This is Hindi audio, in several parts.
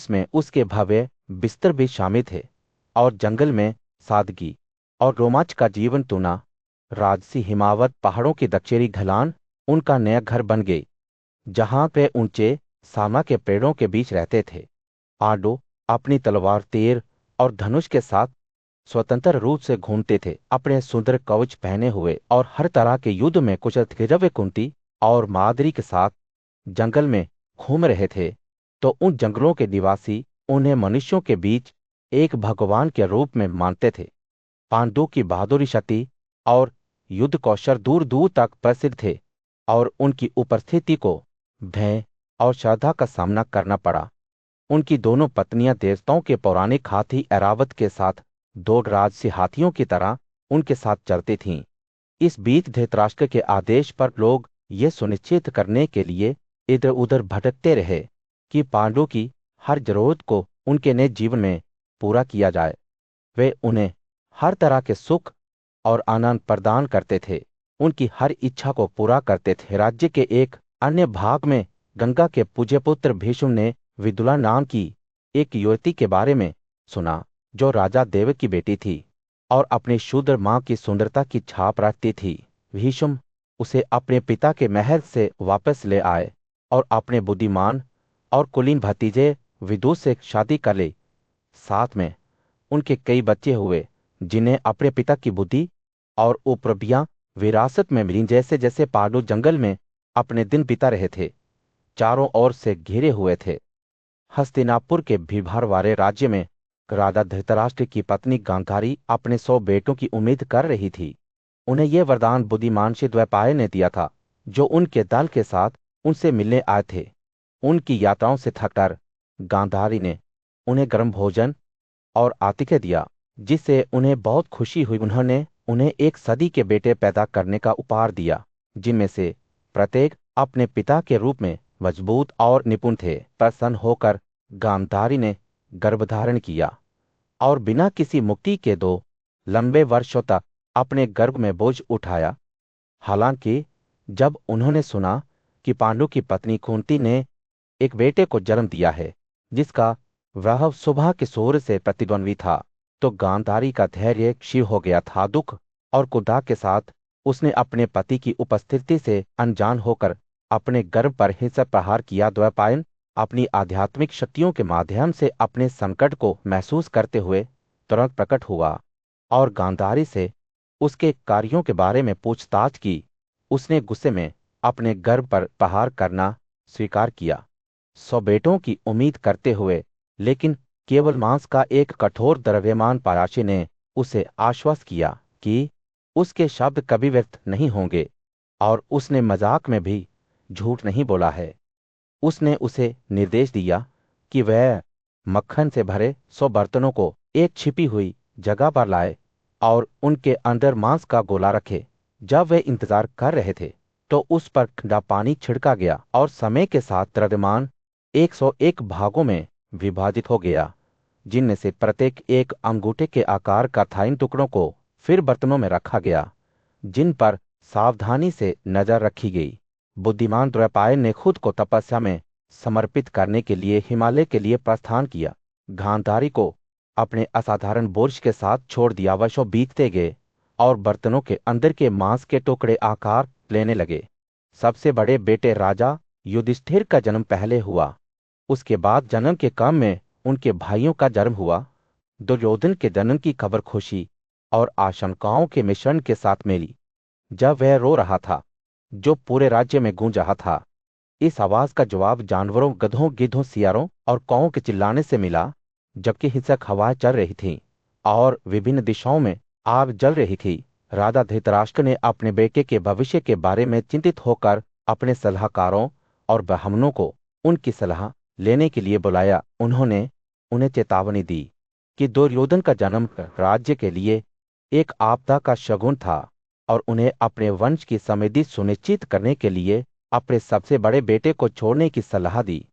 इसमें उसके भव्य बिस्तर भी शामिल थे और जंगल में सादगी और रोमांच का जीवन तुना। राजसी हिमावत पहाड़ों की दक्षिणी ढलान उनका नया घर बन गई, जहां वे ऊंचे सामा के पेड़ों के बीच रहते थे। पांडु अपनी तलवार, तीर और धनुष के साथ स्वतंत्र रूप से घूमते थे, अपने सुंदर कवच पहने हुए और हर तरह के युद्ध में कुशल थे। जब वे कुंती और माद्री के साथ जंगल में घूम रहे थे तो उन जंगलों के निवासी उन्हें मनुष्यों के बीच एक भगवान के रूप में मानते थे। पांडु की बहादुरी, शक्ति और युद्ध कौशल दूर दूर तक प्रसिद्ध थे और उनकी उपस्थिति को भय और श्रद्धा का सामना करना पड़ा। उनकी दोनों पत्नियां देवताओं के पौराणिक हाथी ऐरावत के साथ दो राजसी हाथियों की तरह उनके साथ चलती थीं। इस बीच धृतराष्ट्र के आदेश पर लोग ये सुनिश्चित करने के लिए इधर उधर भटकते रहे कि पांडु की हर जरूरत को उनके नए जीवन में पूरा किया जाए। वे उन्हें हर तरह के सुख और आनंद प्रदान करते थे, उनकी हर इच्छा को पूरा करते थे। राज्य के एक अन्य भाग में गंगा के पूज्य पुत्र भीष्म ने विदुला नाम की एक युवती के बारे में सुना, जो राजा देव की बेटी थी और अपनी शूद्र मां की सुंदरता की छाप रखती थी। भीष्म उसे अपने पिता के महल से वापस ले आए और अपने बुद्धिमान और कुलीन भतीजे विदुर से शादी कर ली। साथ में उनके कई बच्चे हुए, जिन्हें अपने पिता की बुद्धि और उपलब्धियां विरासत में मिली। जैसे जैसे पांडु जंगल में अपने दिन बिता रहे थे, चारों ओर से घिरे हुए थे। हस्तिनापुर के भीड़भाड़ वाले राज्य में राजा धृतराष्ट्र की पत्नी गांधारी अपने 100 बेटों की उम्मीद कर रही थी। उन्हें यह वरदान बुद्धिमान से द्वैपायन ने दिया था, जो उनके दल के साथ उनसे मिलने आए थे। उनकी यात्राओं से थककर गांधारी ने उन्हें गर्म भोजन और आतिथ्य दिया, जिससे उन्हें बहुत खुशी हुई। उन्होंने उन्हें 1 सदी के बेटे पैदा करने का उपहार दिया, जिनमें से प्रत्येक अपने पिता के रूप में मजबूत और निपुण थे। प्रसन्न होकर गांधारी ने गर्भधारण किया और बिना किसी मुक्ति के 2 लंबे वर्षों तक अपने गर्भ में बोझ उठाया। हालांकि जब उन्होंने सुना कि पांडु की पत्नी कुंती ने एक बेटे को जन्म दिया है, जिसका वह सुबह के सूर्य से प्रतिद्वंद्वी था, तो गांधारी का धैर्य क्षीण हो गया था। दुख और क्रोध के साथ उसने अपने पति की उपस्थिति से अनजान होकर अपने गर्भ पर हिंसक प्रहार किया। द्वैपायन अपनी आध्यात्मिक शक्तियों के माध्यम से अपने संकट को महसूस करते हुए तुरंत प्रकट हुआ और गांधारी से उसके कार्यों के बारे में पूछताछ की। उसने गुस्से में अपने गर्भ पर प्रहार करना स्वीकार किया, 100 बेटों की उम्मीद करते हुए, लेकिन केवल मांस का एक कठोर द्रव्यमान पायाशी ने उसे आश्वस्त किया कि उसके शब्द कभी व्यर्थ नहीं होंगे और उसने मजाक में भी झूठ नहीं बोला है। उसने उसे निर्देश दिया कि वह मक्खन से भरे 100 बर्तनों को एक छिपी हुई जगह पर लाए और उनके अंदर मांस का गोला रखे। जब वे इंतजार कर रहे थे तो उस पर ठंडा पानी छिड़का गया और समय के साथ द्रव्यमान 101 भागों में विभाजित हो गया, जिनमें से प्रत्येक एक अंगूठे के आकार का था। इन टुकड़ों को फिर बर्तनों में रखा गया, जिन पर सावधानी से नजर रखी गई। बुद्धिमान द्वैपायन ने खुद को तपस्या में समर्पित करने के लिए हिमालय के लिए प्रस्थान किया। गांधारी को अपने असाधारण बोझ के साथ छोड़ दिया। वर्षों बीतते गए और बर्तनों के अंदर के मांस के टुकड़े आकार लेने लगे। सबसे बड़े बेटे राजा युधिष्ठिर का जन्म पहले हुआ। उसके बाद जन्म के क्रम में उनके भाइयों का जन्म हुआ। दुर्योधन के जन्म की खबर खुशी और आशंकाओं के मिश्रण के साथ मिली। जब वह रो रहा था, जो पूरे राज्य में गूंज रहा था, इस आवाज का जवाब जानवरों, गधों, गिद्धों, सियारों और कौओं के चिल्लाने से मिला। जबकि हिंसक हवाएं चल रही थीं और विभिन्न दिशाओं में आग जल रही थी, राजा धृतराष्ट्र ने अपने बेटे के भविष्य के बारे में चिंतित होकर अपने सलाहकारों और ब्राह्मणों को उनकी सलाह लेने के लिए बुलाया। उन्होंने उन्हें चेतावनी दी कि दुर्योधन का जन्म राज्य के लिए एक आपदा का शगुन था और उन्हें अपने वंश की समृद्धि सुनिश्चित करने के लिए अपने सबसे बड़े बेटे को छोड़ने की सलाह दी।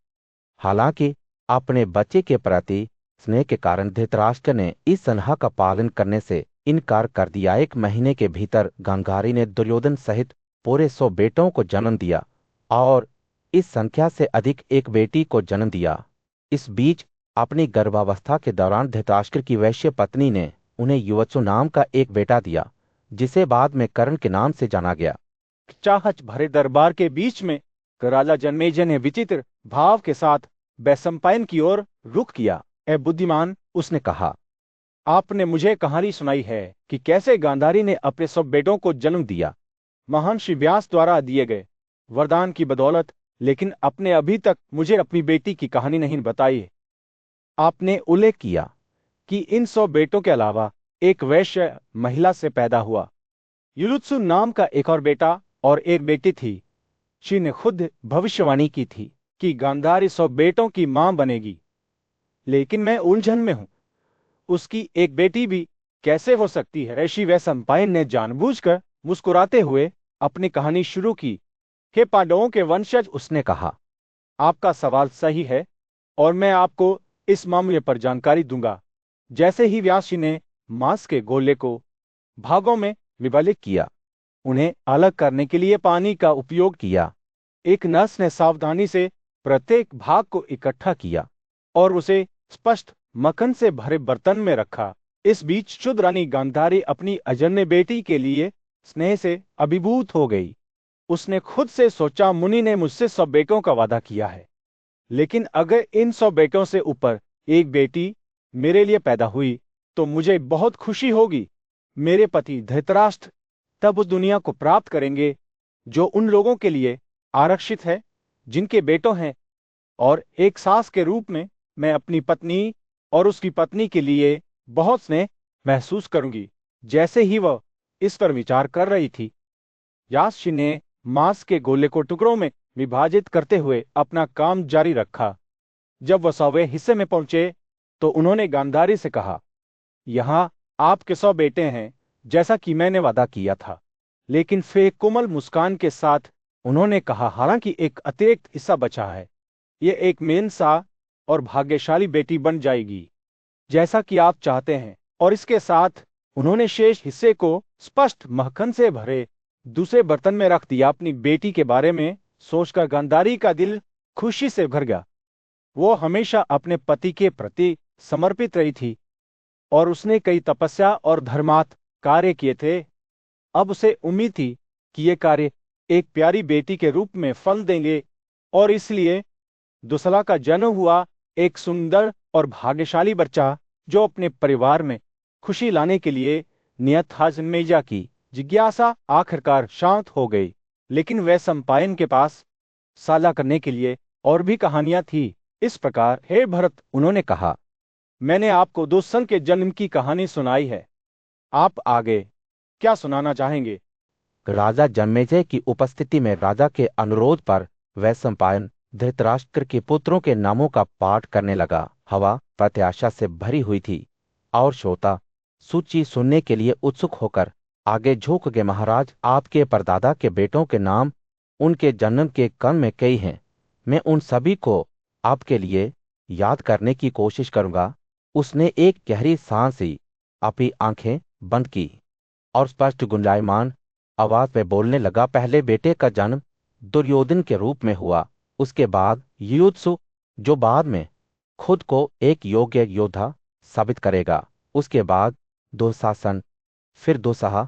हालांकि अपने बच्चे के प्रति स्नेह के कारण धृतराष्ट्र ने इस सलाह का पालन करने से इनकार कर दिया। 1 महीने के भीतर गांधारी ने दुर्योधन सहित पूरे 100 बेटों को जन्म दिया और इस संख्या से अधिक एक बेटी को जन्म दिया। इस बीच अपनी गर्भावस्था के दौरान धृतराष्ट्र की वैश्य पत्नी ने उन्हें युवत्सु नाम का एक बेटा दिया, जिसे बाद में कर्ण के नाम से जाना गया। चाहत भरे दरबार के बीच में राजा जन्मेजय ने विचित्र भाव के साथ वैशंपायन की ओर रुख किया। ए बुद्धिमान, उसने कहा, आपने मुझे कहानी सुनाई है कि कैसे गांधारी ने अपने सब बेटों को जन्म दिया, महान श्री व्यास द्वारा दिए गए वरदान की बदौलत, लेकिन आपने अभी तक मुझे अपनी बेटी की कहानी नहीं बताई है। आपने उल्लेख किया कि इन 100 बेटों के अलावा एक वैश्य महिला से पैदा हुआ। युलुत्सु नाम का एक और बेटा और एक बेटी थी। श्री ने खुद भविष्यवाणी की थी कि गांधारी 100 बेटों की मां बनेगी, लेकिन मैं उलझन में हूं, उसकी एक बेटी भी कैसे हो सकती है? ऋषि वैशंपायन ने जानबूझकर मुस्कुराते हुए अपनी कहानी शुरू की। हे पांडवों के वंशज, उसने कहा, आपका सवाल सही है और मैं आपको इस मामले पर जानकारी दूंगा। जैसे ही व्यास जी ने मांस के गोले को भागों में विभाजित किया, उन्हें अलग करने के लिए पानी का उपयोग किया, एक नर्स ने सावधानी से प्रत्येक भाग को इकट्ठा किया और उसे स्पष्ट मक्खन से भरे बर्तन में रखा। इस बीच शुद्ध रानी गांधारी अपनी अजन्य बेटी के लिए स्नेह से अभिभूत हो गई। उसने खुद से सोचा, मुनि ने मुझसे 100 बेटों का वादा किया है, लेकिन अगर इन 100 बेटों से ऊपर एक बेटी मेरे लिए पैदा हुई तो मुझे बहुत खुशी होगी। मेरे पति धृतराष्ट्र तब उस दुनिया को प्राप्त करेंगे जो उन लोगों के लिए आरक्षित है जिनके बेटों हैं, और एक सास के रूप में मैं अपनी पत्नी और उसकी पत्नी के लिए बहुत स्नेह महसूस करूंगी। जैसे ही वह इस पर विचार कर रही थी, यास्ची ने मांस के गोले को टुकड़ों में विभाजित करते हुए अपना काम जारी रखा। जब वह 100वें हिस्से में पहुंचे तो उन्होंने गांधारी से कहा, यहां आपके 100 बेटे हैं जैसा कि मैंने वादा किया था। लेकिन फिर एक कोमल मुस्कान के साथ उन्होंने कहा, हालांकि एक अतिरिक्त हिस्सा बचा है। यह एक मेनसा और भाग्यशाली बेटी बन जाएगी जैसा कि आप चाहते हैं। और इसके साथ उन्होंने शेष हिस्से को स्पष्ट मक्खन से भरे दूसरे बर्तन में रख दिया। अपनी बेटी के बारे में सोचकर गांधारी का दिल खुशी से भर गया। वो हमेशा अपने पति के प्रति समर्पित रही थी और उसने कई तपस्या और धर्मार्थ कार्य किए थे। अब उसे उम्मीद थी कि ये कार्य एक प्यारी बेटी के रूप में फल देंगे, और इसलिए दुसला का जन्म हुआ एक सुंदर और भाग्यशाली बच्चा जो अपने परिवार में खुशी लाने के लिए नियत था। जन्मेजय की जिज्ञासा आखिरकार शांत हो गई, लेकिन वैशंपायन के पास साझा करने के लिए और भी कहानियां थी। इस प्रकार, हे भरत, उन्होंने कहा, मैंने आपको दुष्सन के जन्म की कहानी सुनाई है। आप आगे क्या सुनाना चाहेंगे? राजा जन्मेजय की उपस्थिति में राजा के अनुरोध पर वैशंपायन धृतराष्ट्र के पुत्रों के नामों का पाठ करने लगा। हवा प्रत्याशा से भरी हुई थी और श्रोता सूची सुनने के लिए उत्सुक होकर आगे झुक गए। महाराज, आपके परदादा के बेटों के नाम उनके जन्म के क्रम में कई हैं। मैं उन सभी को आपके लिए याद करने की कोशिश करूंगा। उसने एक गहरी सांस ली, अपनी आंखें बंद की और स्पष्ट गुंजायमान आवाज में बोलने लगा। पहले बेटे का जन्म दुर्योधन के रूप में हुआ, उसके बाद युयुत्सु, जो बाद में खुद को एक योग्य योद्धा साबित करेगा, उसके बाद दुशासन, फिर दुस्सह,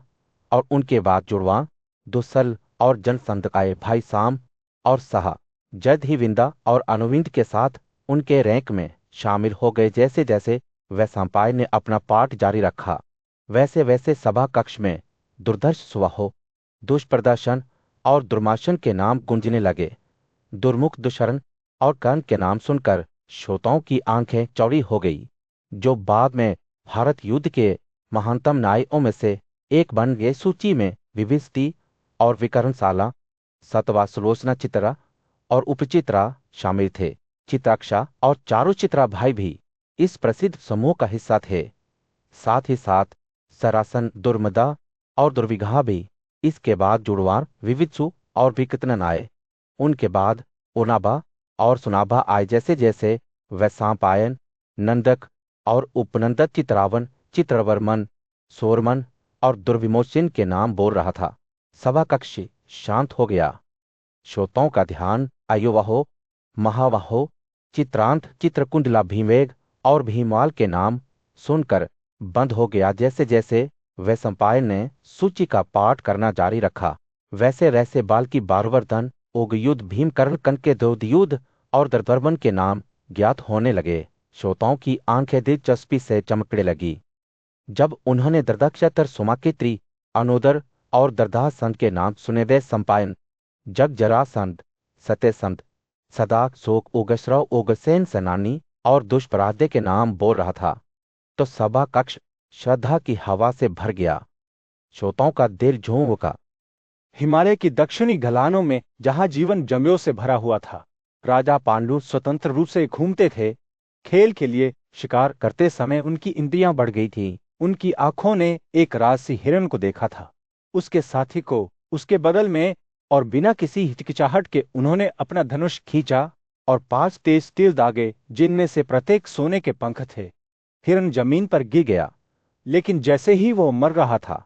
और उनके बाद जुड़वां, दुस्सल और जनसंदकाय भाई साम और सहा जल्द ही विंदा और अनुविंद के साथ उनके रैंक में शामिल हो गए। जैसे जैसे वैशंपायन ने अपना पाठ जारी रखा, वैसे वैसे सभा कक्ष में दुर्धर्ष स्वाहो, दुष्प्रदर्शन और दुर्माशन के नाम गूंजने लगे। दुर्मुख, दुशरण और कर्ण के नाम सुनकर श्रोताओं की आंखें चौड़ी हो गई, जो बाद में भारत युद्ध के महानतम नायकों में से एक बन गए। सूची में विभिष्टि और विकर्णशाला, सतवा, सुलोचना, चित्रा और उपचित्रा शामिल थे। चित्राक्षा और चारुचित्रा भाई भी इस प्रसिद्ध समूह का हिस्सा थे। साथ ही साथ सरासन, दुर्मदा और दुर्विघा भी। इसके बाद जुड़वार, विवित्सु और विकतनन आए। उनके बाद उनाबा और सुनाभा आए। जैसे जैसे वैशंपायन नंदक और उपनंदक चित्रावन, चित्रवर्मन, सोरमन और दुर्विमोचन के नाम बोल रहा था, सभा कक्ष शांत हो गया। श्रोताओं का ध्यान अयोवाहो, महावाहो, चित्रांत, चित्रकुंडला, भीमवेग और भीमाल के नाम सुनकर बंद हो गया। जैसे जैसे वह सम्पायन ने सूची का पाठ करना जारी रखा, वैसे वैसे बाल की बारवर्धन ओगयुद्ध भीमकर्ण के द्रोदयुद्ध और दर्दर्बन के नाम ज्ञात होने लगे। श्रोताओं की आंखें दिलचस्पी से चमकने लगी जब उन्होंने दर्दक्षतर सुमाकित्री अनोदर और दर्दासंध के नाम सुने। वे सम्पायन जग जरासंध सत्यसंध सदाक शोक ओगसराव ओगसेन सेनानी और दुष्पराध्य के नाम बोल रहा था तो सभा कक्ष श्रद्धा की हवा से भर गया। श्रोताओं का दिल झूम उठा। हिमालय की दक्षिणी ढलानों में जहां जीवन जमियों से भरा हुआ था, राजा पांडु स्वतंत्र रूप से घूमते थे। खेल के लिए शिकार करते समय उनकी इंद्रियां बढ़ गई थीं। उनकी आंखों ने एक राजसी हिरण को देखा था, उसके साथी को उसके बगल में, और बिना किसी हिचकिचाहट के उन्होंने अपना धनुष खींचा और 5 तेज तीर दागे, जिनमें से प्रत्येक सोने के पंख थे। हिरण जमीन पर गिर गया, लेकिन जैसे ही वो मर रहा था,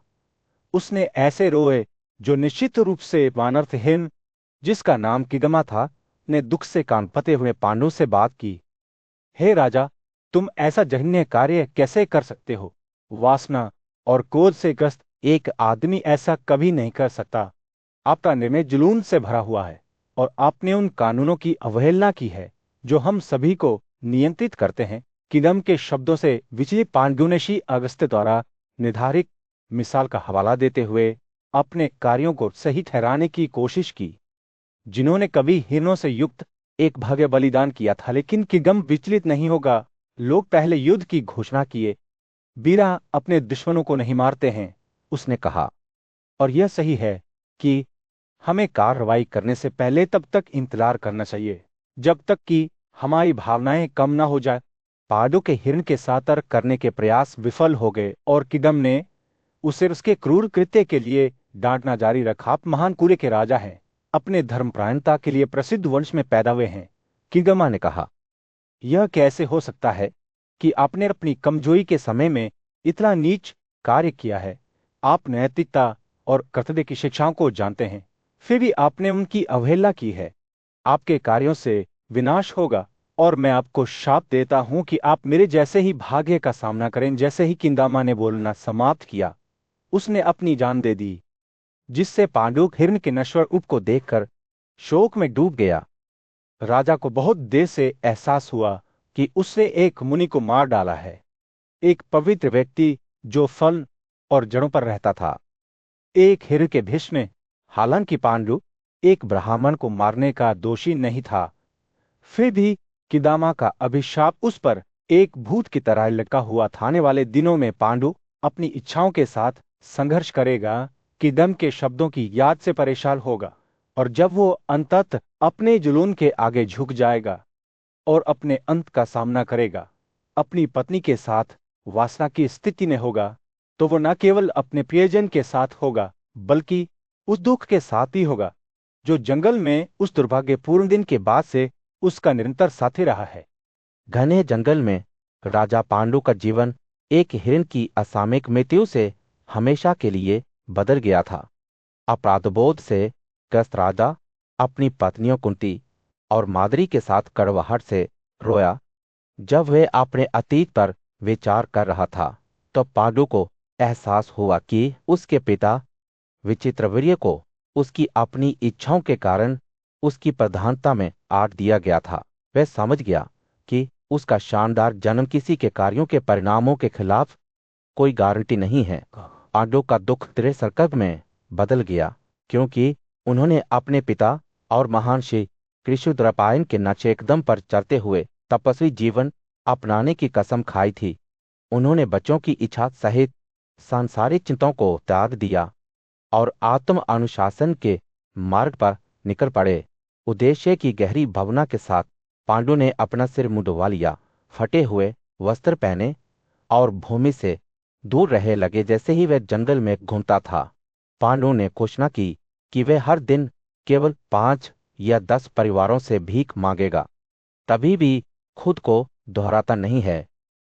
उसने ऐसे रोए जो निश्चित रूप से वानर हिरण, जिसका नाम किगमा था, ने दुख से कान पते हुए पांडु से बात की। हे राजा, तुम ऐसा जघन्य कार्य कैसे कर सकते हो? वासना और क्रोध से ग्रस्त एक आदमी ऐसा कभी नहीं कर सकता। आपका निर्णय जुनून से भरा हुआ है और आपने उन कानूनों की अवहेलना की है जो हम सभी को नियंत्रित करते हैं। किदम के शब्दों से विचलित पांडुनेशी अगस्त्य द्वारा निर्धारित मिसाल का हवाला देते हुए अपने कार्यों को सही ठहराने की कोशिश की, जिन्होंने कभी हिरणों से युक्त एक भव्य बलिदान किया था। लेकिन किदम विचलित नहीं होगा। लोग पहले युद्ध की घोषणा किए, वीरा अपने दुश्मनों को नहीं मारते हैं, उसने कहा, और यह सही है कि हमें कार्रवाई करने से पहले तब तक इंतजार करना चाहिए जब तक कि हमारी भावनाएं कम ना हो जाए। पांडु के हिरण के साथ तर्क करने के प्रयास विफल हो गए और किदम ने उसे उसके क्रूर कृत्य के लिए डांटना जारी रखा। आप महान कुले के राजा हैं, अपने धर्मपरायणता के लिए प्रसिद्ध वंश में पैदा हुए हैं। किगमा ने कहा, यह कैसे हो सकता है कि आपने अपनी कमजोरी के समय में इतना नीच कार्य किया है? आप नैतिकता और कर्तव्य की शिक्षाओं को जानते हैं, फिर भी आपने उनकी अवहेलना की है। आपके कार्यों से विनाश होगा और मैं आपको शाप देता हूं कि आप मेरे जैसे ही भाग्य का सामना करें। जैसे ही किंदामा ने बोलना समाप्त किया, उसने अपनी जान दे दी, जिससे पांडु हिरण के नश्वर रूप को देखकर शोक में डूब गया। राजा को बहुत देर से एहसास हुआ कि उसने एक मुनि को मार डाला है, एक पवित्र व्यक्ति जो फल और जड़ों पर रहता था, एक हिरण के भीष्म ने। हालांकि पांडु एक ब्राह्मण को मारने का दोषी नहीं था, फिर भी किदामा का अभिशाप उस पर एक भूत की तरह लटका हुआ था। आने वाले दिनों में पांडु अपनी इच्छाओं के साथ संघर्ष करेगा, किदम के शब्दों की याद से परेशान होगा, और जब वो अंततः अपने जुनून के आगे झुक जाएगा और अपने अंत का सामना करेगा, अपनी पत्नी के साथ वासना की स्थिति में होगा, तो वो न केवल अपने प्रियजन के साथ होगा, बल्कि उस दुख के साथ ही होगा जो जंगल में उस दुर्भाग्यपूर्ण दिन के बाद से उसका निरंतर साथी रहा है। घने जंगल में राजा पांडु का जीवन एक हिरण की असामयिक मृत्यु से हमेशा के लिए बदल गया था। अपराधबोध से ग्रस्त राजा अपनी पत्नियों कुंती और माद्री के साथ कड़वाहट से रोया। जब वह अपने अतीत पर विचार कर रहा था, तो पांडु को एहसास हुआ कि उसके पिता विचित्रवीर्य को उसकी अपनी इच्छाओं के कारण उसकी प्रधानता में आट दिया गया था। वह समझ गया कि उसका शानदार जन्म किसी के कार्यों के परिणामों के खिलाफ कोई गारंटी नहीं है। पांडु का दुख दृढ़ संकल्प में बदल गया, क्योंकि उन्होंने अपने पिता और महान श्री कृष्णद्रपायन के नचेकदम पर चलते हुए तपस्वी जीवन अपनाने की कसम खाई थी। उन्होंने बच्चों की इच्छा सहित सांसारिक चिंताओं को त्याग दिया और आत्म अनुशासन के मार्ग पर निकल पड़े। उद्देश्य की गहरी भावना के साथ पांडु ने अपना सिर मुंडवा लिया, फटे हुए वस्त्र पहने और भूमि से दूर रहे लगे। जैसे ही वह जंगल में घूमता था, पांडु ने घोषणा की कि वह हर दिन केवल 5 या 10 परिवारों से भीख मांगेगा। तभी भी खुद को दोहराता नहीं है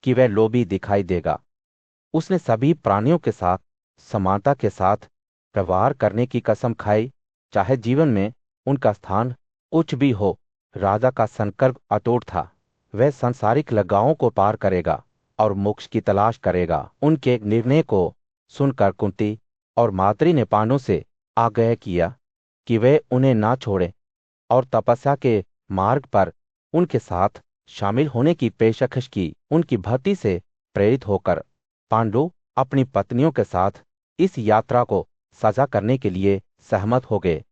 कि वह लोभी दिखाई देगा। उसने सभी प्राणियों के साथ समानता के साथ व्यवहार करने की कसम खाई, चाहे जीवन में उनका स्थान उच्च भी हो। राजा का संकल्प अटूट था वह सांसारिक लगावों को पार करेगा और मोक्ष की तलाश करेगा। उनके निर्णय को सुनकर कुंती और माद्री ने पांडवों से आग्रह किया कि वे उन्हें ना छोड़ें और तपस्या के मार्ग पर उनके साथ शामिल होने की पेशकश की। उनकी भक्ति से प्रेरित होकर पांडु अपनी पत्नियों के साथ इस यात्रा को साझा करने के लिए सहमत हो गए।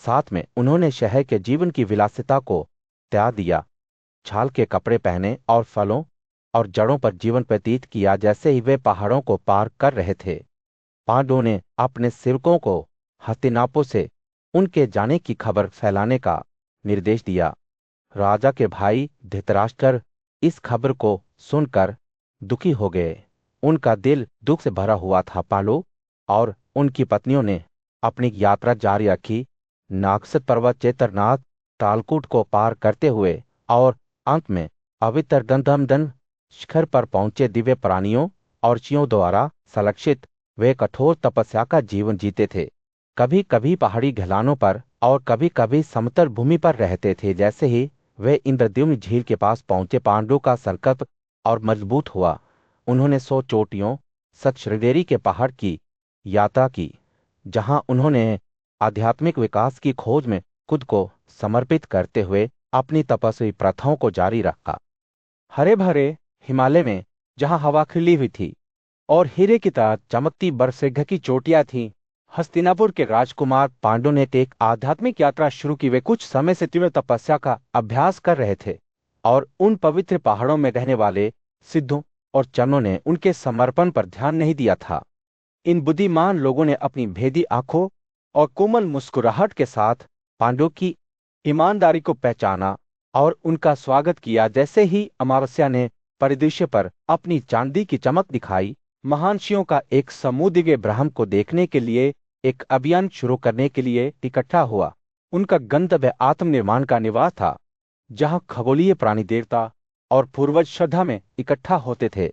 साथ में उन्होंने शहर के जीवन की विलासिता को त्याग दिया, छाल के कपड़े पहने और फलों और जड़ों पर जीवन व्यतीत किया। जैसे ही वे पहाड़ों को पार कर रहे थे, पांडवों ने अपने सेवकों को हस्तिनापुर से उनके जाने की खबर फैलाने का निर्देश दिया। राजा के भाई धृतराष्ट्र इस खबर को सुनकर दुखी हो गए। उनका दिल दुख से भरा हुआ था। पांडु और उनकी पत्नियों ने अपनी यात्रा जारी रखी, नागसत पर्वत, चेतरनाथ, तालकूट को पार करते हुए, और अंत में पवित्र गंधमदन शिखर पर पहुंचे। दिव्य प्राणियों और ऋषियों द्वारा संरक्षित वे कठोर तपस्या का जीवन जीते थे। कभी कभी पहाड़ी ढलानों पर और कभी कभी समतल भूमि पर रहते थे। जैसे ही वे इंद्रद्युम्न झील के पास पहुंचे, पांडु का संकल्प और मजबूत हुआ। उन्होंने 100 चोटियों सतश्रृंगेरी के पहाड़ की यात्रा की, जहां उन्होंने आध्यात्मिक विकास की खोज में खुद को समर्पित करते हुए अपनी तपस्वी प्रथाओं को जारी रखा। हरे भरे हिमालय में जहां हवा खिली हुई थी और हीरे की तरह चमकती बरसेघ की चोटियां थीं, हस्तिनापुर के राजकुमार पांडु ने एक आध्यात्मिक यात्रा शुरू की। वे कुछ समय से तीव्र तपस्या का अभ्यास कर रहे थे और उन पवित्र पहाड़ों में रहने वाले सिद्धों और चरणों ने उनके समर्पण पर ध्यान नहीं दिया था। इन बुद्धिमान लोगों ने अपनी भेदी आंखों और कोमल मुस्कुराहट के साथ पांडु की ईमानदारी को पहचाना और उनका स्वागत किया। जैसे ही अमावस्या ने परिदृश्य पर अपनी चांदी की चमक दिखाई, महान ऋषियों का एक समूह दिव्य ब्रह्म को देखने के लिए एक अभियान शुरू करने के लिए इकट्ठा हुआ। उनका गंतव्य आत्मनिर्माण का निवास था, जहां खगोलीय प्राणी देवता और पूर्वज श्रद्धा में इकट्ठा होते थे।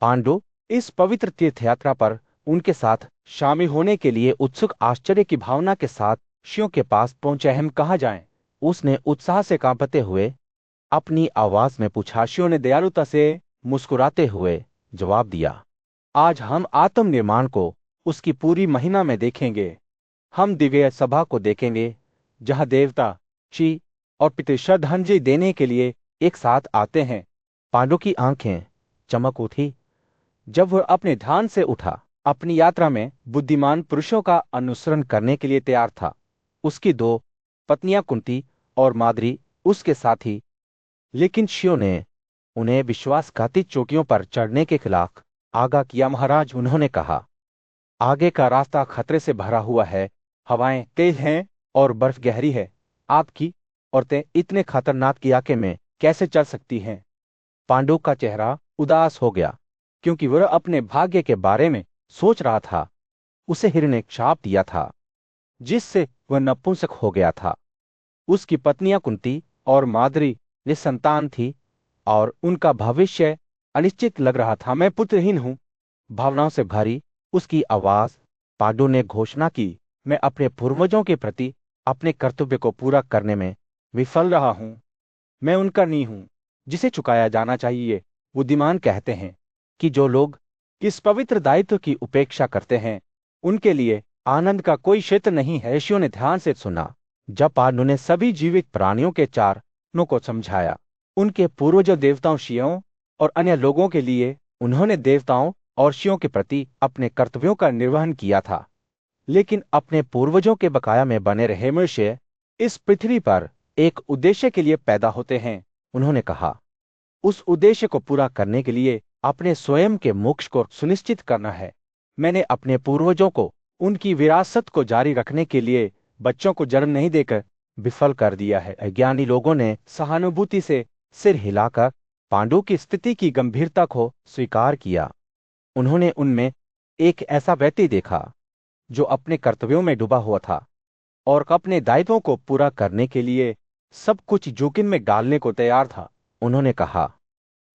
पांडु इस पवित्र तीर्थ यात्रा पर उनके साथ शामिल होने के लिए उत्सुक आश्चर्य की भावना के साथ ऋषियों के पास पहुंचे। हम कहाँ जाएं? उसने उत्साह से कांपते हुए अपनी आवाज में पूछा। ऋषियों ने दयालुता से मुस्कुराते हुए जवाब दिया, आज हम आत्मनिर्माण को उसकी पूरी महिमा में देखेंगे। हम दिव्य सभा को देखेंगे, जहां देवता, ऋषि और पितृ श्रद्धांजलि देने के लिए एक साथ आते हैं। पांडु की आंखें चमक उठी जब वह अपने ध्यान से उठा। अपनी यात्रा में बुद्धिमान पुरुषों का अनुसरण करने के लिए तैयार था। उसकी 2 पत्नियां कुंती और माद्री उसके साथी, लेकिन ऋषियों ने उन्हें विश्वासघाती चोटियों पर चढ़ने के खिलाफ आगाह किया। महाराज, उन्होंने कहा, आगे का रास्ता खतरे से भरा हुआ है। हवाएं तेज हैं और बर्फ गहरी है। आपकी औरतें इतने खतरनाक इलाके में कैसे चल सकती हैं? पांडु का चेहरा उदास हो गया, क्योंकि वह अपने भाग्य के बारे में सोच रहा था। उसे हिरण ने शाप दिया था, जिससे वह नपुंसक हो गया था। उसकी पत्नियां कुंती और माद्री निसंतान थी और उनका भविष्य अनिश्चित लग रहा था। मैं पुत्रहीन हूं। भावनाओं से भरी उसकी आवाज, पांडु ने घोषणा की, मैं अपने पूर्वजों के प्रति अपने कर्तव्य को पूरा करने में विफल रहा हूं। मैं उनका नहीं हूं जिसे चुकाया जाना चाहिए। बुद्धिमान कहते हैं कि जो लोग इस पवित्र दायित्व की उपेक्षा करते हैं, उनके लिए आनंद का कोई क्षेत्र नहीं है। ऋषियों ने ध्यान से सुना जब पांडु ने सभी जीवित प्राणियों के चारणों को समझाया। उनके पूर्वजों, देवताओं, ऋषियों और अन्य लोगों के लिए उन्होंने देवताओं और ऋषियों के प्रति अपने कर्तव्यों का निर्वहन किया था। लेकिन अपने पूर्वजों के बकाया में बने रहे मनुष्य इस पृथ्वी पर एक उद्देश्य के लिए पैदा होते हैं। उन्होंने कहा, उस उद्देश्य को पूरा करने के लिए अपने स्वयं के मोक्ष को सुनिश्चित करना है। मैंने अपने पूर्वजों को उनकी विरासत को जारी रखने के लिए बच्चों को जन्म नहीं देकर विफल कर दिया है। अज्ञानी लोगों ने सहानुभूति से सिर हिलाकर पांडु की स्थिति की गंभीरता को स्वीकार किया। उन्होंने उनमें एक ऐसा व्यक्ति देखा जो अपने कर्तव्यों में डूबा हुआ था और अपने दायित्वों को पूरा करने के लिए सब कुछ जोखिम में डालने को तैयार था। उन्होंने कहा,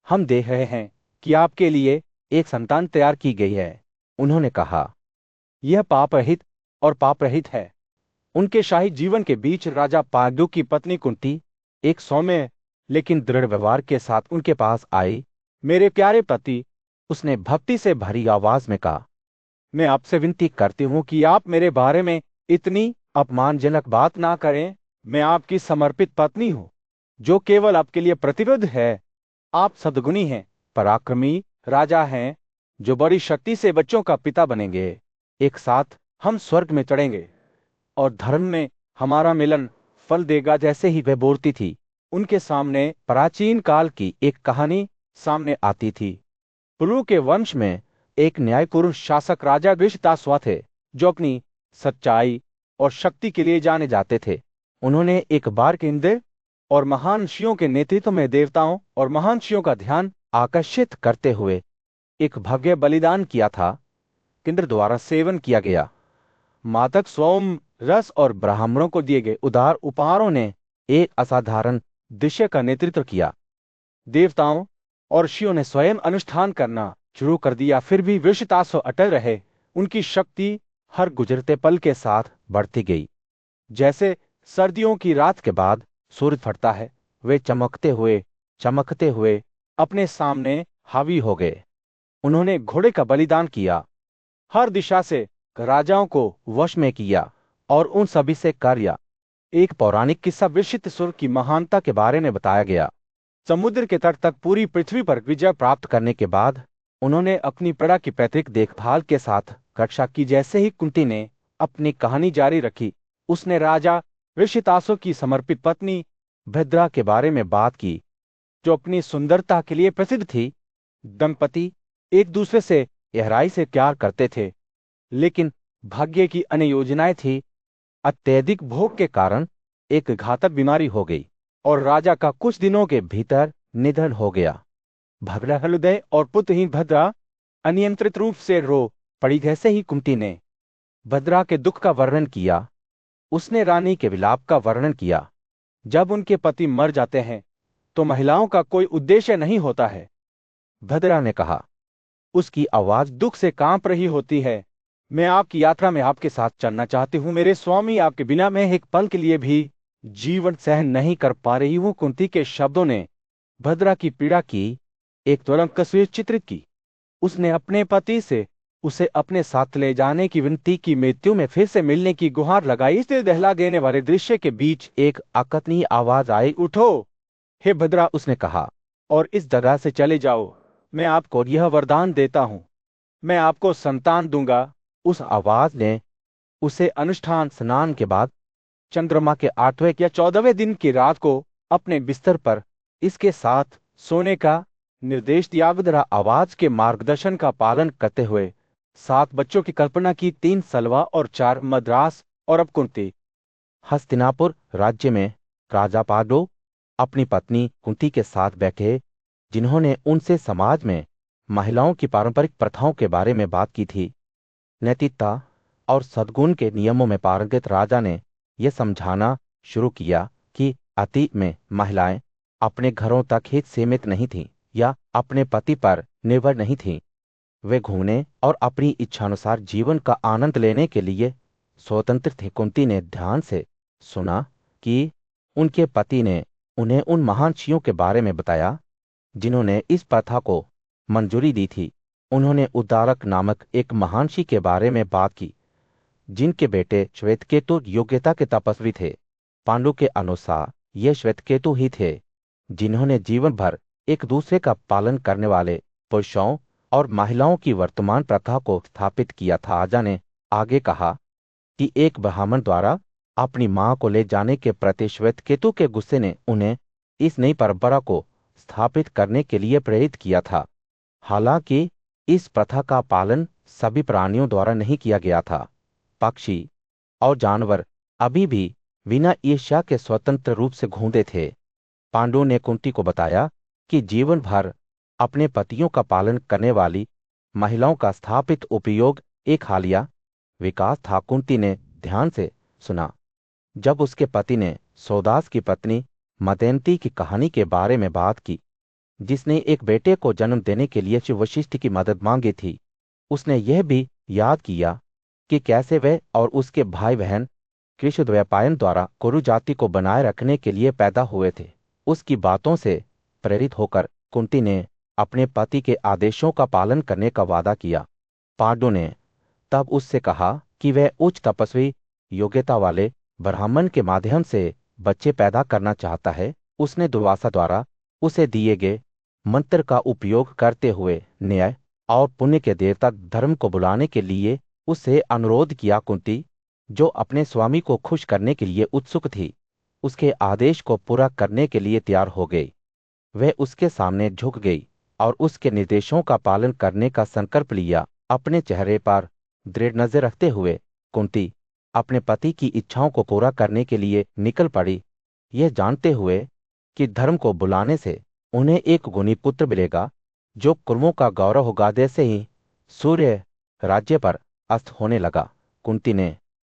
हम देख रहे हैं कि आपके लिए एक संतान तैयार की गई है। उन्होंने कहा, यह पाप रहित और पाप रहित है। उनके शाही जीवन के बीच राजा पांडु की पत्नी कुंती एक सौम्य लेकिन दृढ़ व्यवहार के साथ उनके पास आई। मेरे प्यारे पति, उसने भक्ति से भरी आवाज में कहा, मैं आपसे विनती करती हूँ कि आप मेरे बारे में इतनी अपमानजनक बात ना करें। मैं आपकी समर्पित पत्नी हूँ, जो केवल आपके लिए प्रतिबद्ध है। आप सद्गुणी हैं, पराक्रमी राजा हैं, जो बड़ी शक्ति से बच्चों का पिता बनेंगे। एक साथ हम स्वर्ग में चढ़ेंगे और धर्म में हमारा मिलन फल देगा। जैसे ही वह बोलती थी, उनके सामने प्राचीन काल की एक कहानी सामने आती थी। पुरु के वंश में एक न्यायपूर्ण शासक राजा वृषताश्वा थे, जो अपनी सच्चाई और शक्ति के लिए जाने जाते थे। उन्होंने एक बार इंद्र और महान ऋषियों के नेतृत्व में देवताओं और महान ऋषियों का ध्यान आकर्षित करते हुए एक भव्य बलिदान किया था। इंद्र द्वारा सेवन किया गया मादक सोम रस और ब्राह्मणों को दिए गए उदार उपहारों ने एक असाधारण दृश्य का नेतृत्व किया। देवताओं और ऋषियों ने स्वयं अनुष्ठान करना शुरू कर दिया, फिर भी वृषताश्व अटल रहे। उनकी शक्ति हर गुजरते पल के साथ बढ़ती गई। जैसे सर्दियों की रात के बाद सूर्य फटता है, वे चमकते हुए अपने सामने हावी हो गए। उन्होंने घोड़े का बलिदान किया, हर दिशा से राजाओं को वश में किया और उन सभी से कार्य। एक पौराणिक किस्सा वृषितासुर की महानता के बारे में बताया गया। समुद्र के तट तक पूरी पृथ्वी पर विजय प्राप्त करने के बाद उन्होंने अपनी प्रजा की पैतृक देखभाल के साथ रक्षा की। जैसे ही कुंती ने अपनी कहानी जारी रखी, उसने राजा वृषितासुर की समर्पित पत्नी भद्रा के बारे में बात की, जो अपनी सुंदरता के लिए प्रसिद्ध थी। दंपति एक दूसरे से गहराई से प्यार करते थे, लेकिन भाग्य की अन्य योजनाएं थी। अत्यधिक भोग के कारण एक घातक बीमारी हो गई और राजा का कुछ दिनों के भीतर निधन हो गया। भगड़ा हृदय और पुत्रहीन भद्रा अनियंत्रित रूप से रो पड़ी। जैसे ही कुंती ने भद्रा के दुख का वर्णन किया, उसने रानी के विलाप का वर्णन किया। जब उनके पति मर जाते हैं तो महिलाओं का कोई उद्देश्य नहीं होता है, भद्रा ने कहा। उसकी आवाज दुख से कांप रही होती है। मैं आपकी यात्रा में आपके साथ चलना चाहती हूँ मेरे स्वामी, आपके बिना मैं एक पल के लिए भी जीवन सहन नहीं कर पा रही हूँ। कुंती के शब्दों ने भद्रा की पीड़ा की एक तुरंत तस्वीर चित्रित की। उसने अपने पति से उसे अपने साथ ले जाने की विनती की, मृत्यु में फिर से मिलने की गुहार लगाई। इस दहला देने वाले दृश्य के बीच एक अकथनीय आवाज आई, उठो हे भद्रा, उसने कहा, और इस जगह से चले जाओ। मैं आपको यह वरदान देता हूं, मैं आपको संतान दूंगा। उस आवाज ने उसे अनुष्ठान स्नान के बाद चंद्रमा के 8वें या 14वें दिन की रात को अपने बिस्तर पर इसके साथ सोने का निर्देश दिया। भद्रा आवाज के मार्गदर्शन का पालन करते हुए 7 बच्चों की कल्पना की, 3 सलवा और 4 मद्रास। और अब कुंती हस्तिनापुर राज्य में राजा पांडु अपनी पत्नी कुंती के साथ बैठे, जिन्होंने उनसे समाज में महिलाओं की पारंपरिक प्रथाओं के बारे में बात की थी। नैतिकता और सद्गुण के नियमों में पारंगत राजा ने यह समझाना शुरू किया कि अतीत में महिलाएं अपने घरों तक ही सीमित नहीं थीं या अपने पति पर निर्भर नहीं थीं। वे घूमने और अपनी इच्छानुसार जीवन का आनंद लेने के लिए स्वतंत्र थे। कुंती ने ध्यान से सुना कि उनके पति ने उन्हें उन महान ऋषियों के बारे में बताया जिन्होंने इस प्रथा को मंजूरी दी थी। उन्होंने उद्दालक नामक एक महान ऋषि के बारे में बात की, जिनके बेटे श्वेतकेतु योग्यता के तपस्वी थे। पांडु के अनुसार ये श्वेतकेतु ही थे जिन्होंने जीवन भर एक दूसरे का पालन करने वाले पुरुषों और महिलाओं की वर्तमान प्रथा को स्थापित किया था। राजा ने आगे कहा कि एक ब्राह्मण द्वारा अपनी मां को ले जाने के प्रति श्वेतकेतु के गुस्से ने उन्हें इस नई परंपरा को स्थापित करने के लिए प्रेरित किया था। हालांकि इस प्रथा का पालन सभी प्राणियों द्वारा नहीं किया गया था। पक्षी और जानवर अभी भी बिना ईर्ष्या के स्वतंत्र रूप से घूमते थे। पांडु ने कुंती को बताया कि जीवन भर अपने पतियों का पालन करने वाली महिलाओं का स्थापित उपयोग एक हालिया विकास था। कुंती ने ध्यान से सुना जब उसके पति ने सौदास की पत्नी मदयंती की कहानी के बारे में बात की, जिसने एक बेटे को जन्म देने के लिए शिव वशिष्ठ की मदद मांगी थी। उसने यह भी याद किया कि कैसे वह और उसके भाई बहन कृष्णद्वैपायन द्वारा कुरु जाति को बनाए रखने के लिए पैदा हुए थे। उसकी बातों से प्रेरित होकर कुंती ने अपने पति के आदेशों का पालन करने का वादा किया। पांडु ने तब उससे कहा कि वह उच्च तपस्वी योग्यता वाले ब्राह्मण के माध्यम से बच्चे पैदा करना चाहता है। उसने दुर्वासा द्वारा उसे दिए गए मंत्र का उपयोग करते हुए न्याय और पुण्य के देवता धर्म को बुलाने के लिए उससे अनुरोध किया। कुंती, जो अपने स्वामी को खुश करने के लिए उत्सुक थी, उसके आदेश को पूरा करने के लिए तैयार हो गई। वह उसके सामने झुक गई और उसके निर्देशों का पालन करने का संकल्प लिया। अपने चेहरे पर दृढ़ नजर रखते हुए कुंती अपने पति की इच्छाओं को पूरा करने के लिए निकल पड़ी, यह जानते हुए कि धर्म को बुलाने से उन्हें एक गुणी पुत्र मिलेगा जो कुर्मों का गौरव होगा। जैसे ही सूर्य राज्य पर अस्त होने लगा, कुंती ने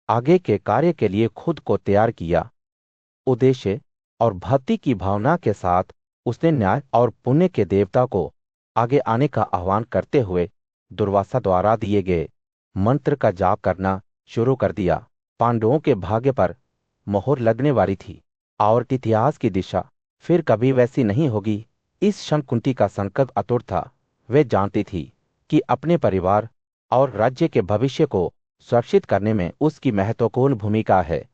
आगे के कार्य के लिए खुद को तैयार किया। उद्देश्य और भक्ति की भावना के साथ उसने न्याय और पुण्य के देवता को आगे आने का आह्वान करते हुए दुर्वासा द्वारा दिए गए मंत्र का जाप करना शुरू कर दिया। पांडवों के भाग्य पर मोहर लगने वाली थी और इतिहास की दिशा फिर कभी वैसी नहीं होगी। इस क्षण कुंती का संकल्प अटूट था। वे जानती थी कि अपने परिवार और राज्य के भविष्य को सुरक्षित करने में उसकी महत्वपूर्ण भूमिका है।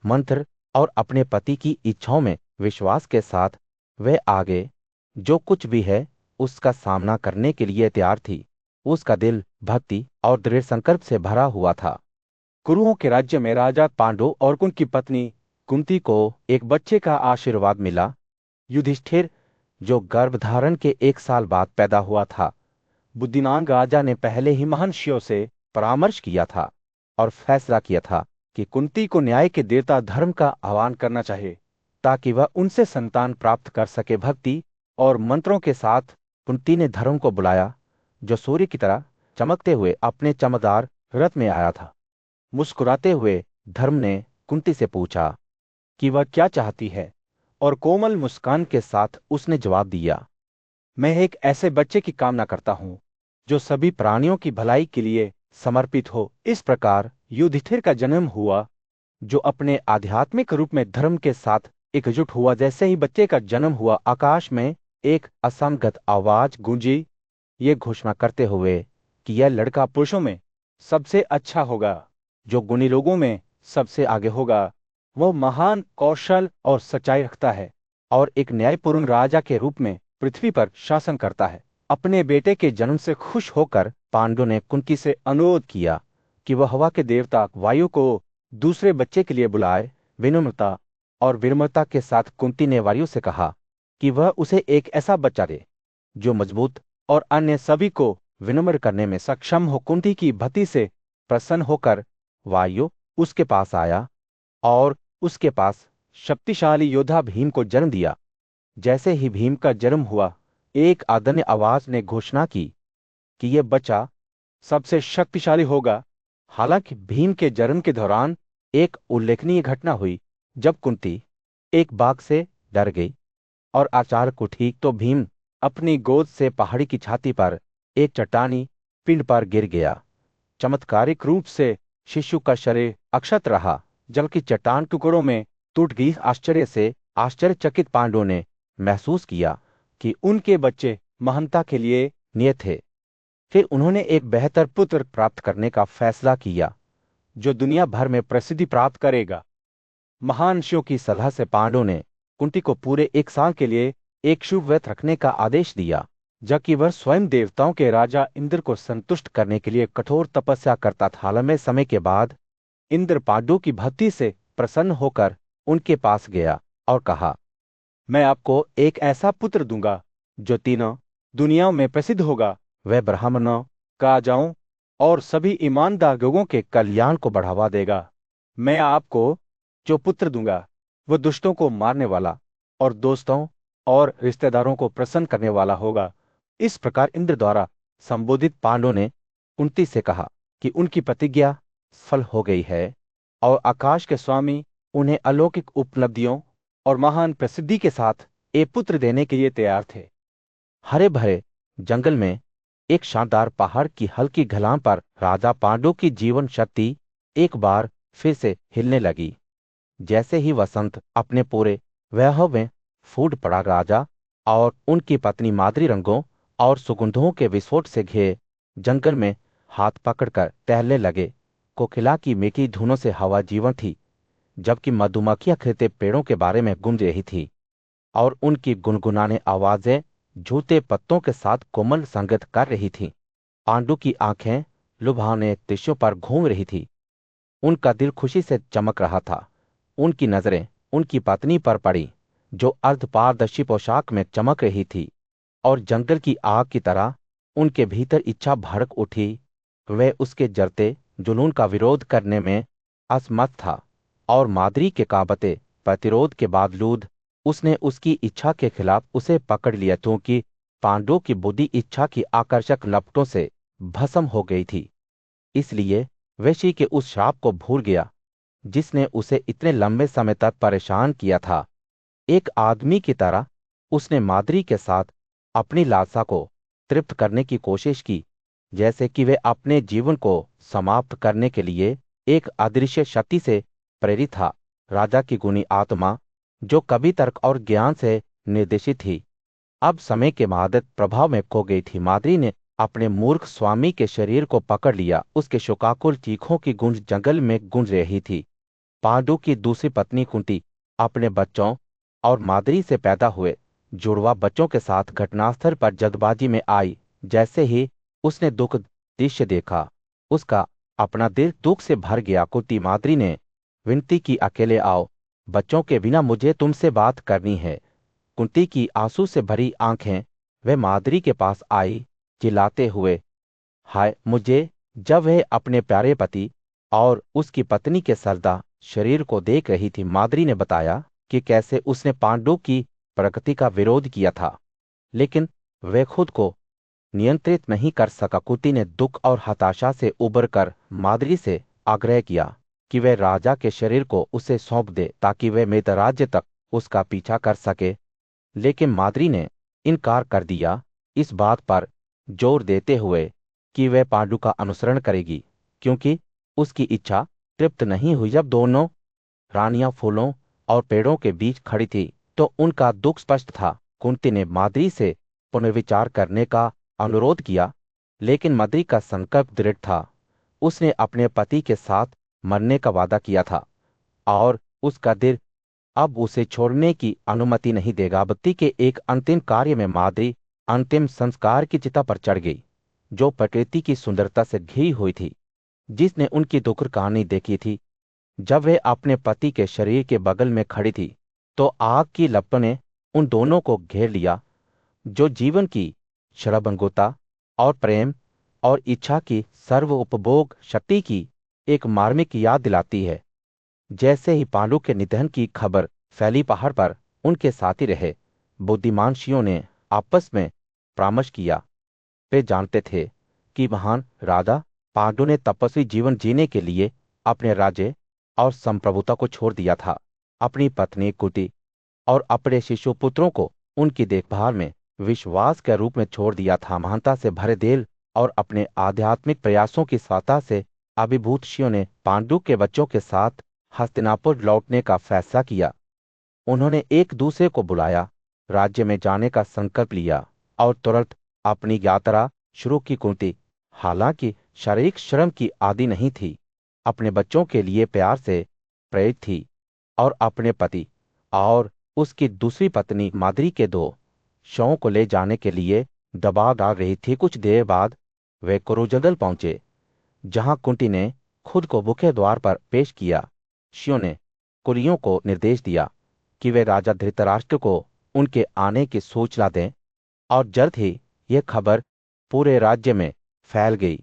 मंत्र और अपने पति की इच्छाओं में विश्वास के साथ वह आगे जो कुछ भी है उसका सामना करने के लिए तैयार थी। उसका दिल भक्ति और दृढ़ संकल्प से भरा हुआ था। कुरुओं के राज्य में राजा पांडु और उनकी पत्नी कुंती को एक बच्चे का आशीर्वाद मिला, युधिष्ठिर, जो गर्भधारण के 1 साल बाद पैदा हुआ था। बुद्धिमान राजा ने पहले ही महर्षियों से परामर्श किया था और फैसला किया था कि कुंती को न्याय के देवता धर्म का आह्वान करना चाहिए ताकि वह उनसे संतान प्राप्त कर सके। भक्ति और मंत्रों के साथ कुंती ने धर्म को बुलाया, जो सूर्य की तरह चमकते हुए अपने चमकदार रथ में आया था। मुस्कुराते हुए धर्म ने कुंती से पूछा कि वह क्या चाहती है, और कोमल मुस्कान के साथ उसने जवाब दिया, मैं एक ऐसे बच्चे की कामना करता हूं जो सभी प्राणियों की भलाई के लिए समर्पित हो। इस प्रकार युधिष्ठिर का जन्म हुआ, जो अपने आध्यात्मिक रूप में धर्म के साथ एकजुट हुआ। जैसे ही बच्चे का जन्म हुआ, आकाश में एक असंगत आवाज गूंजी, ये घोषणा करते हुए कि यह लड़का पुरुषों में सबसे अच्छा होगा, जो गुणी लोगों में सबसे आगे होगा। वह महान कौशल और सच्चाई रखता है और एक न्यायपूर्ण राजा के रूप में पृथ्वी पर शासन करता है। अपने बेटे के जन्म से खुश होकर पांडु ने कुंती से अनुरोध किया कि वह हवा के देवता वायु को दूसरे बच्चे के लिए बुलाए। विनम्रता और विनम्रता के साथ कुंती ने वायु से कहा कि वह उसे एक ऐसा बच्चा दे जो मजबूत और अन्य सभी को विनम्र करने में सक्षम हो। कुंती की भक्ति से प्रसन्न होकर वायु उसके पास आया और उसके पास शक्तिशाली योद्धा भीम को जन्म दिया। जैसे ही भीम का जन्म हुआ, एक आदरणीय आवाज ने घोषणा की कि यह बच्चा सबसे शक्तिशाली होगा। हालांकि भीम के जन्म के दौरान एक उल्लेखनीय घटना हुई, जब कुंती एक बाघ से डर गई और अचानक उठी तो भीम अपनी गोद से पहाड़ी की छाती पर एक चट्टानी पिंड पर गिर गया। चमत्कारिक रूप से शिशु का शरीर अक्षत रहा, जबकि चट्टान टुकड़ों में टूट गई। आश्चर्य से आश्चर्यचकित पांडवों ने महसूस किया कि उनके बच्चे महानता के लिए नियत थे। फिर उन्होंने एक बेहतर पुत्र प्राप्त करने का फैसला किया, जो दुनिया भर में प्रसिद्धि प्राप्त करेगा। महान ऋषियों की सलाह से पांडवों ने कुंती को पूरे 1 साल के लिए एक शुभ व्रत रखने का आदेश दिया, जबकि वह स्वयं देवताओं के राजा इंद्र को संतुष्ट करने के लिए कठोर तपस्या करता था। लंबे समय के बाद इंद्र पांडु की भक्ति से प्रसन्न होकर उनके पास गया और कहा, मैं आपको एक ऐसा पुत्र दूंगा जो तीनों दुनियाओं में प्रसिद्ध होगा। वह ब्राह्मणों, राजाओं और सभी ईमानदार लोगों के कल्याण को बढ़ावा देगा। मैं आपको जो पुत्र दूंगा वह दुष्टों को मारने वाला और दोस्तों और रिश्तेदारों को प्रसन्न करने वाला होगा। इस प्रकार इंद्र द्वारा संबोधित पांडवों ने कुंती से कहा कि उनकी प्रतिज्ञा सफल हो गई है और आकाश के स्वामी उन्हें अलौकिक उपलब्धियों और महान प्रसिद्धि के साथ एक पुत्र देने के लिए तैयार थे। हरे भरे जंगल में एक शानदार पहाड़ की हल्की ढलान पर राजा पांडु की जीवन शक्ति एक बार फिर से हिलने लगी। जैसे ही वसंत अपने पूरे वैभव में फूट पड़ा। राजा और उनकी पत्नी माद्री रंगों और सुगंधों के विस्फोट से घिरे जंगल में हाथ पकड़कर टहलने लगे। कोकिला की मीठी धुनों से हवा जीवन थी, जबकि मधुमक्खियां खिलते पेड़ों के बारे में गूंज रही थी और उनकी गुनगुनाने आवाजें झूठे पत्तों के साथ कोमल संगत कर रही थीं। पांडु की आंखें लुभावने दृश्यों पर घूम रही थी। उनका दिल खुशी से चमक रहा था। उनकी नजरें उनकी पत्नी पर पड़ी, जो अर्धपारदर्शी पोशाक में चमक रही थी, और जंगल की आग की तरह उनके भीतर इच्छा भड़क उठी। वह उसके जरते जुनून का विरोध करने में असमर्थ था, और माद्री के काबते प्रतिरोध के बावजूद उसने उसकी इच्छा के खिलाफ उसे पकड़ लिया, क्योंकि पांडवों की बुद्धि इच्छा की आकर्षक लपटों से भस्म हो गई थी। इसलिए वह शी के उस श्राप को भूल गया जिसने उसे इतने लंबे समय तक परेशान किया था। एक आदमी की तरह उसने माद्री के साथ अपनी लालसा को तृप्त करने की कोशिश की, जैसे कि वह अपने जीवन को समाप्त करने के लिए एक अदृश्य शक्ति से प्रेरित था। राजा की गुणी आत्मा, जो कभी तर्क और ज्ञान से निर्देशित थी, अब समय के मादक प्रभाव में खो गई थी। माद्री ने अपने मूर्ख स्वामी के शरीर को पकड़ लिया। उसके शोकाकुल चीखों की गूंज जंगल में गूंज रही थी। पांडु की दूसरी पत्नी कुंती अपने बच्चों और माद्री से पैदा हुए जुड़वा बच्चों के साथ घटनास्थल पर जल्दबाजी में आई। जैसे ही उसने दुख दृश्य देखा, उसका अपना दिल दुख से भर गया। कुंती माद्री ने विनती की, अकेले आओ, बच्चों के बिना मुझे तुमसे बात करनी है। कुंती की आंसू से भरी आंखें वह माद्री के पास आई, चिल्लाते हुए, हाय मुझे। जब वह अपने प्यारे पति और उसकी पत्नी के सरदा शरीर को देख रही थी, माद्री ने बताया कि कैसे उसने पांडु की प्रगति का विरोध किया था, लेकिन वह खुद को नियंत्रित नहीं कर सका। कुंती ने दुख और हताशा से उबरकर माद्री से आग्रह किया कि वह राजा के शरीर को उसे सौंप दे, ताकि वह मित्रराज्य तक उसका पीछा कर सके। लेकिन माद्री ने इनकार कर दिया, इस बात पर जोर देते हुए कि वह पांडु का अनुसरण करेगी, क्योंकि उसकी इच्छा तृप्त नहीं हुई। जब दोनों रानियां फूलों और पेड़ों के बीच खड़ी थी, तो उनका दुख स्पष्ट था। कुंती ने माद्री से पुनर्विचार करने का अनुरोध किया, लेकिन माद्री का संकल्प दृढ़ था। उसने अपने पति के साथ मरने का वादा किया था, और उसका दिल अब उसे छोड़ने की अनुमति नहीं देगा। बत्ती के एक अंतिम कार्य में माद्री अंतिम संस्कार की चिता पर चढ़ गई, जो प्रकृति की सुंदरता से घिरी हुई थी, जिसने उनकी दुखद कहानी देखी थी। जब वे अपने पति के शरीर के बगल में खड़ी थी, तो आग की लपटों ने उन दोनों को घेर लिया, जो जीवन की शरबंगुता और प्रेम और इच्छा की सर्व उपभोग शक्ति की एक मार्मिक याद दिलाती है। जैसे ही पांडु के निधन की खबर फैली, पहाड़ पर उनके साथी रहे बुद्धिमान ऋषियों ने आपस में परामर्श किया। वे जानते थे कि महान राजा पांडु ने तपस्वी जीवन जीने के लिए अपने राज्य और संप्रभुता को छोड़ दिया था। अपनी पत्नी कुंती और अपने शिशु पुत्रों को उनकी देखभाल में विश्वास के रूप में छोड़ दिया था। महानता से भरे दिल और अपने आध्यात्मिक प्रयासों की सफलता से अभिभूत ऋषियों ने पांडु के बच्चों के साथ हस्तिनापुर लौटने का फैसला किया। उन्होंने एक दूसरे को बुलाया, राज्य में जाने का संकल्प लिया और तुरंत अपनी यात्रा शुरू की। कुंती, हालांकि शारीरिक श्रम की आदी नहीं थी, अपने बच्चों के लिए प्यार से प्रेरित थी और अपने पति और उसकी दूसरी पत्नी माद्री के 2 शवों को ले जाने के लिए दबाव डाल रही थी। कुछ देर बाद वे कुरुजंगल पहुंचे, जहां कुंती ने खुद को मुख्य द्वार पर पेश किया। ऋषियों ने कुलियों को निर्देश दिया कि वे राजा धृतराष्ट्र को उनके आने की सूचना दें, और जल्द ही यह खबर पूरे राज्य में फैल गई।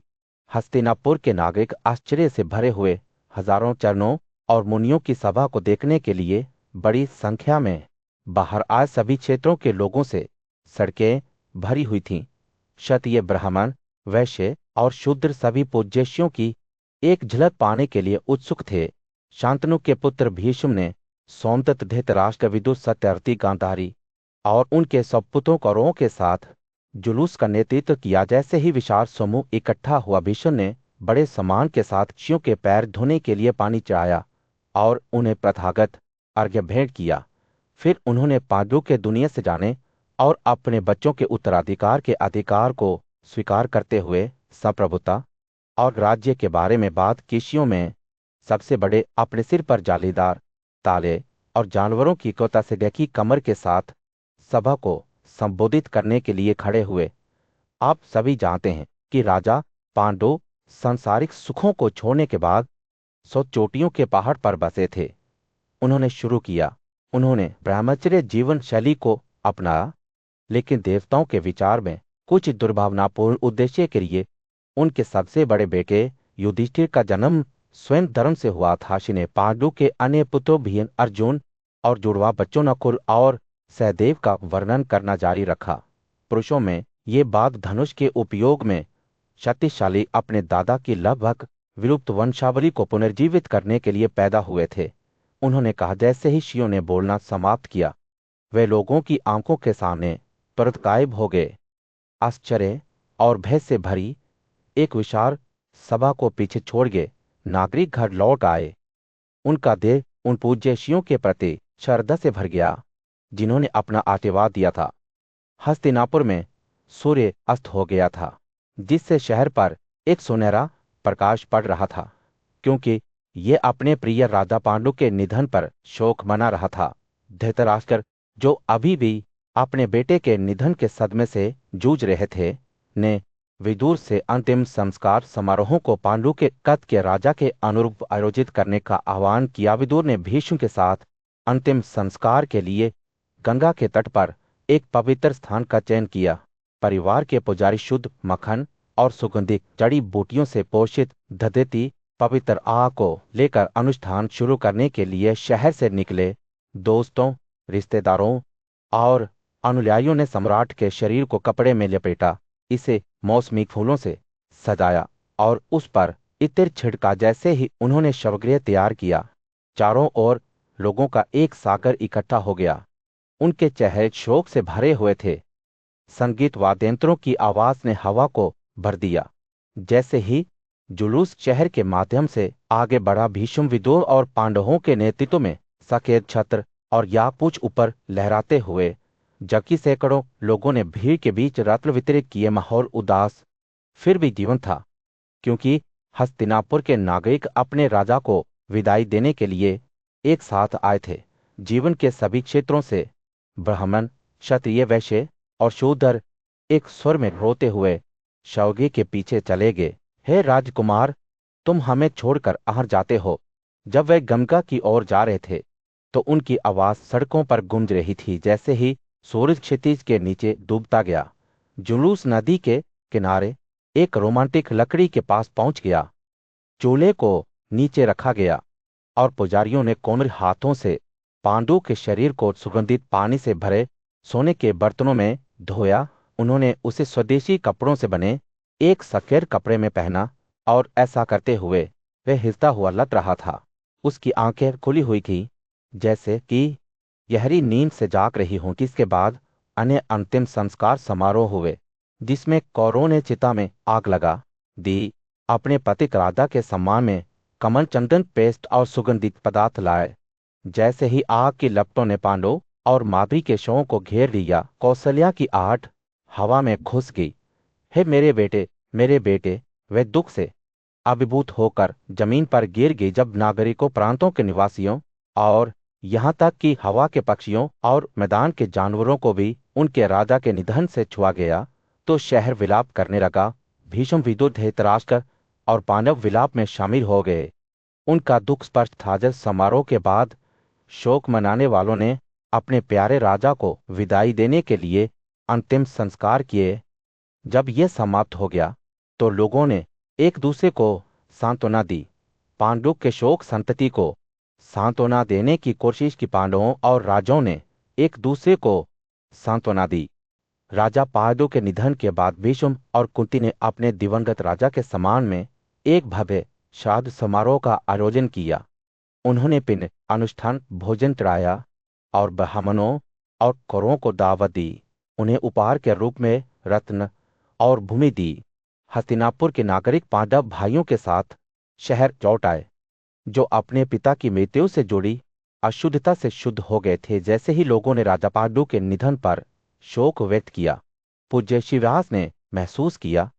हस्तिनापुर के नागरिक आश्चर्य से भरे हुए हजारों चरणों और मुनियों की सभा को देखने के लिए बड़ी संख्या में बाहर आए। सभी क्षेत्रों के लोगों से सड़कें भरी हुई थीं। क्षत्रिय, ब्राह्मण, वैश्य और शूद्र सभी पूज्यश्यों की एक झलक पाने के लिए उत्सुक थे। शांतनु के पुत्र भीष्म ने सोमदत्त, धृतराष्ट्र, विदुर, सत्यवती, गांधारी और उनके सब पुत्रों कौरवों के साथ जुलूस का नेतृत्व किया। जैसे ही विशाल समूह इकट्ठा हुआ, भीष्म ने बड़े सम्मान के साथ ऋषियों के पैर धोने के लिए पानी चढ़ाया और उन्हें प्रथागत अर्घ्य भेंट किया। फिर उन्होंने पांडु के दुनिया से जाने और अपने बच्चों के उत्तराधिकार के अधिकार को स्वीकार करते हुए संप्रभुता और राज्य के बारे में बात केशियों में सबसे बड़े अपने सिर पर जालीदार ताले और जानवरों की कोता से ढकी कमर के साथ सभा को संबोधित करने के लिए खड़े हुए। आप सभी जानते हैं कि राजा पांडु सांसारिक सुखों को छोड़ने के बाद 100 चोटियों के पहाड़ पर बसे थे। उन्होंने शुरू किया, उन्होंने ब्रह्मचर्य जीवन शैली को अपनाया, लेकिन देवताओं के विचार में कुछ दुर्भावनापूर्ण उद्देश्य के लिए उनके सबसे बड़े बेटे युधिष्ठिर का जन्म स्वयं धर्म से हुआ था। जिन्हें पांडु के अन्य पुत्रों भी अर्जुन और जुड़वा बच्चों नकुल और सहदेव का वर्णन करना जारी रखा। पुरुषों में ये बात धनुष के उपयोग में शक्तिशाली अपने दादा की लगभग विलुप्त वंशावली को पुनर्जीवित करने के लिए पैदा हुए थे। उन्होंने कहा, जैसे ही शियों ने बोलना समाप्त किया, वे लोगों की आंखों के सामने तुरंत गायब हो गए। आश्चर्य और भय से भरी एक विशाल सभा को पीछे छोड़ के नागरिक घर लौट आए। उनका देह उन पूज्य शियों के प्रति श्रद्धा से भर गया जिन्होंने अपना आशीर्वाद दिया था। हस्तिनापुर में सूर्य अस्त हो गया था, जिससे शहर पर एक सुनहरा प्रकाश पड़ रहा था, क्योंकि ये अपने प्रिय राजा पांडु के निधन पर शोक मना रहा था। धृतराष्ट्र, जो अभी भी अपने बेटे के निधन के सदमे से जूझ रहे थे, ने विदुर से अंतिम संस्कार समारोहों को पांडु के कद के राजा के अनुरूप आयोजित करने का आह्वान किया। विदुर ने भीष्म के साथ अंतिम संस्कार के लिए गंगा के तट पर एक पवित्र स्थान का चयन किया। परिवार के पुजारी शुद्ध मक्खन और सुगंधित जड़ी बूटियों से पोषित दधती पवित्र आग को लेकर अनुष्ठान शुरू करने के लिए शहर से निकले। दोस्तों, रिश्तेदारों और अनुयायियों ने सम्राट के शरीर को कपड़े में लपेटा, इसे मौसमी फूलों से सजाया और उस पर इत्र छिड़का। जैसे ही उन्होंने शवगृह तैयार किया, चारों ओर लोगों का एक सागर इकट्ठा हो गया। उनके चेहरे शोक से भरे हुए थे। संगीत वाद्ययंत्रों की आवाज ने हवा को भर दिया। जैसे ही जुलूस शहर के माध्यम से आगे बढ़ा, भीष्म, विदुर और पांडवों के नेतृत्व में सफेद छत्र और याकूछ ऊपर लहराते हुए, जबकि सैकड़ों लोगों ने भीड़ के बीच रत्न वितरित किए। माहौल उदास फिर भी जीवन था, क्योंकि हस्तिनापुर के नागरिक अपने राजा को विदाई देने के लिए एक साथ आए थे। जीवन के सभी क्षेत्रों से ब्राह्मण, क्षत्रिय, वैश्य और शूद्र एक स्वर में रोते हुए शवगृह के पीछे चले गए। हे राजकुमार, तुम हमें छोड़कर आहर जाते हो। जब वे गंगा की ओर जा रहे थे तो उनकी आवाज सड़कों पर गूंज रही थी। जैसे ही सूरज क्षितिज के नीचे डूबता गया, जुलूस नदी के किनारे एक रोमांटिक लकड़ी के पास पहुंच गया। चूल्हे को नीचे रखा गया और पुजारियों ने कोमल हाथों से पांडु के शरीर को सुगंधित पानी से भरे सोने के बर्तनों में धोया। उन्होंने उसे स्वदेशी कपड़ों से बने एक सफेद कपड़े में पहना और ऐसा करते हुए वह हिलता हुआ लग रहा था। उसकी आंखें खुली हुई थी, जैसे कि गहरी नींद से जाग रही हों। इसके बाद अन्य अंतिम संस्कार समारोह हुए, जिसमें कौरवों ने चिता में आग लगा दी। अपने पति राजा के सम्मान में कमल, चंदन, पेस्ट और सुगंधित पदार्थ लाए। जैसे ही आग की लपटों ने पांडव और माधवी के शवों को घेर लिया, कौशल्या की आहट हवा में घुस गई। हे मेरे बेटे, मेरे बेटे! वे दुख से अभिभूत होकर जमीन पर गिर गई। जब नागरिकों, प्रांतों के निवासियों और यहाँ तक कि हवा के पक्षियों और मैदान के जानवरों को भी उनके राजा के निधन से छुआ गया, तो शहर विलाप करने लगा। भीष्म, विदुर, धृतराष्ट्र और पांडव विलाप में शामिल हो गए। उनका दुख स्पष्ट था। जब समारोह के बाद शोक मनाने वालों ने अपने प्यारे राजा को विदाई देने के लिए अंतिम संस्कार किए, जब यह समाप्त हो गया तो लोगों ने एक दूसरे को सांत्वना दी। पांडु के शोक संतति को सांत्वना देने की कोशिश की। पांडवों और राजाओं ने एक दूसरे को सांत्वना दी। राजा पांडु के निधन के बाद भीष्म और कुंती ने अपने दिवंगत राजा के सम्मान में एक भव्य श्राद्ध समारोह का आयोजन किया। उन्होंने पिंड अनुष्ठान, भोजन चढ़ाया और ब्राह्मणों और कौरवों को दावत दी। उन्हें उपहार के रूप में रत्न और भूमि दी। हस्तिनापुर के नागरिक पांडव भाइयों के साथ शहर लौट आए, जो अपने पिता की मृत्यु से जुड़ी अशुद्धता से शुद्ध हो गए थे। जैसे ही लोगों ने राजा पांडु के निधन पर शोक व्यक्त किया, पूज्य शिवराज ने महसूस किया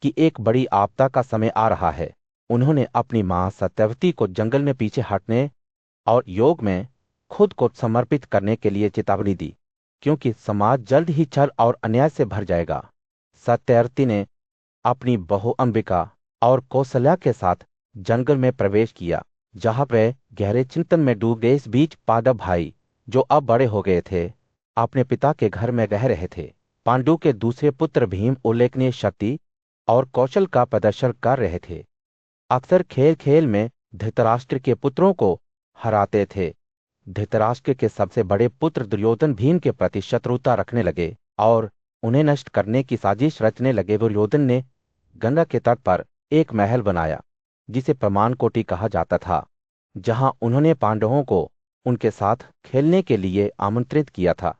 कि एक बड़ी आपदा का समय आ रहा है। उन्होंने अपनी मां सत्यवती को जंगल में पीछे हटने और योग में खुद को समर्पित करने के लिए चेतावनी दी, क्योंकि समाज जल्द ही छल और अन्याय से भर जाएगा। सत्यवती ने अपनी बहू अंबिका और कौशल्या के साथ जंगल में प्रवेश किया, जहां वे गहरे चिंतन में डूब गए। इस बीच पांडव भाई, जो अब बड़े हो गए थे, अपने पिता के घर में रह रहे थे। पांडु के दूसरे पुत्र भीम उल्लेखनीय शक्ति और कौशल का प्रदर्शन कर रहे थे। अक्सर खेल खेल में धृतराष्ट्र के पुत्रों को हराते थे। धृतराष्ट्र के सबसे बड़े पुत्र दुर्योधन भीम के प्रति शत्रुता रखने लगे और उन्हें नष्ट करने की साजिश रचने लगे। दुर्योधन ने गंगा के तट पर एक महल बनाया, जिसे प्रमाण कोटि कहा जाता था, जहां उन्होंने पांडवों को उनके साथ खेलने के लिए आमंत्रित किया था।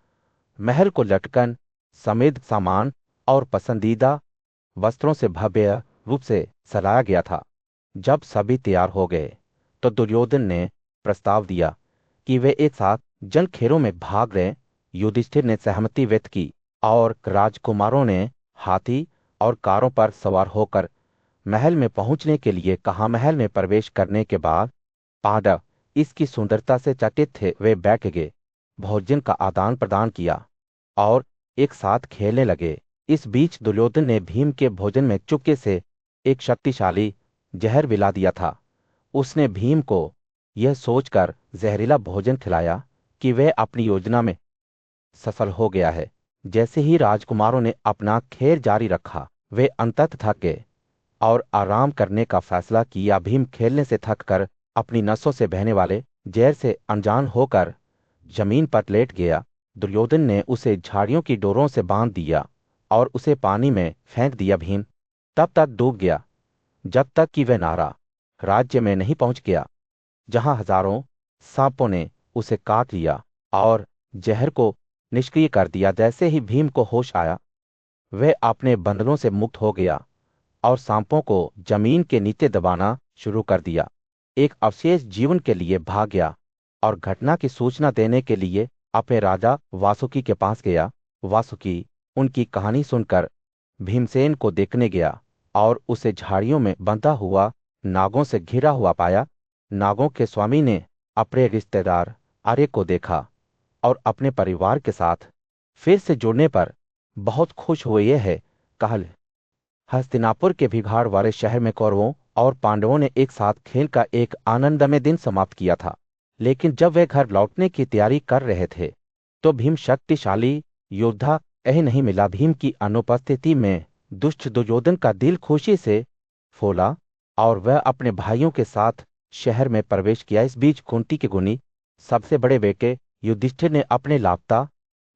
महल को लटकन, समृद्ध सामान और पसंदीदा वस्त्रों से भव्य रूप से सजाया गया था। जब सभी तैयार हो गए तो दुर्योधन ने प्रस्ताव दिया कि वे एक साथ जल खेलों में भाग लें। युधिष्ठिर ने सहमति व्यक्त की और राजकुमारों ने हाथी और कारों पर सवार होकर महल में पहुंचने के लिए कहा। महल में प्रवेश करने के बाद पांडव इसकी सुंदरता से चकित थे। वे बैठ गए, भोजन का आदान प्रदान किया और एक साथ खेलने लगे। इस बीच दुर्योधन ने भीम के भोजन में चुपके से एक शक्तिशाली जहर मिला दिया था। उसने भीम को यह सोचकर जहरीला भोजन खिलाया कि वह अपनी योजना में सफल हो गया है। जैसे ही राजकुमारों ने अपना खेल जारी रखा, वे अंततः थक गए और आराम करने का फैसला किया। भीम खेलने से थककर अपनी नसों से बहने वाले जहर से अनजान होकर जमीन पर लेट गया। दुर्योधन ने उसे झाड़ियों की डोरों से बांध दिया और उसे पानी में फेंक दिया। भीम तब तक डूब गया जब तक कि वह नारा राज्य में नहीं पहुंच गया, जहां हजारों सांपों ने उसे काट लिया और जहर को निष्क्रिय कर दिया। जैसे ही भीम को होश आया, वह अपने बंधनों से मुक्त हो गया और सांपों को जमीन के नीचे दबाना शुरू कर दिया। एक अवशेष जीवन के लिए भाग गया और घटना की सूचना देने के लिए अपने राजा वासुकी के पास गया। वासुकी उनकी कहानी सुनकर भीमसेन को देखने गया और उसे झाड़ियों में बंधा हुआ नागों से घिरा हुआ पाया। नागों के स्वामी ने अपने रिश्तेदार आर्य को देखा और अपने परिवार के साथ फिर से जुड़ने पर बहुत खुश हुए। यह है कहा, हस्तिनापुर के भीड़ वाले शहर में कौरवों और पांडवों ने एक साथ खेल का एक आनंदमय दिन समाप्त किया था। लेकिन जब वे घर लौटने की तैयारी कर रहे थे, तो भीम शक्तिशाली योद्धा यह नहीं मिला। भीम की अनुपस्थिति में दुष्ट दुर्योधन का दिल खुशी से फूला और वह अपने भाइयों के साथ शहर में प्रवेश किया। इस बीच कुंती के गुणी सबसे बड़े बेटे युधिष्ठिर ने अपने लापता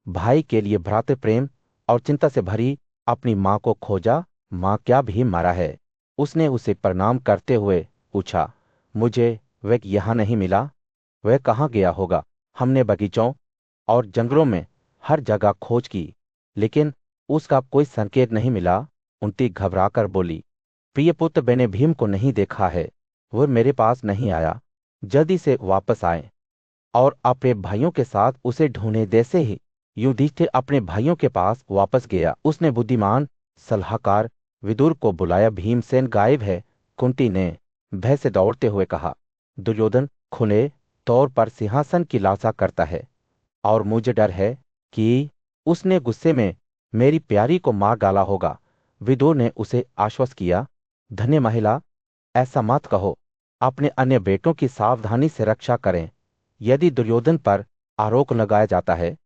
भाई के लिए भ्रातृ प्रेम और चिंता से भरी अपनी मां को खोजा। मां, क्या भीम मारा है? उसने उसे प्रणाम करते हुए पूछा। मुझे वह यहां नहीं मिला। वह कहाँ गया होगा? हमने बगीचों और जंगलों में हर जगह खोज की, लेकिन उसका कोई संकेत नहीं मिला। कुंती घबराकर बोली, प्रिय पुत्र, मैंने भीम को नहीं देखा है। वह मेरे पास नहीं आया। जल्दी से वापस आए और अपने भाइयों के साथ उसे ढूंढे। जैसे ही युधिष्ठिर अपने भाइयों के पास वापस गया, उसने बुद्धिमान सलाहकार विदुर को बुलाया। भीमसेन गायब है, कुंती ने भय से दौड़ते हुए कहा। दुर्योधन खुले तौर पर सिंहासन की लालसा करता है और मुझे डर है कि उसने गुस्से में मेरी प्यारी को मार डाला होगा। विदुर ने उसे आश्वस्त किया। धन्य महिला, ऐसा मत कहो। अपने अन्य बेटों की सावधानी से रक्षा करें। यदि दुर्योधन पर आरोप लगाया जाता है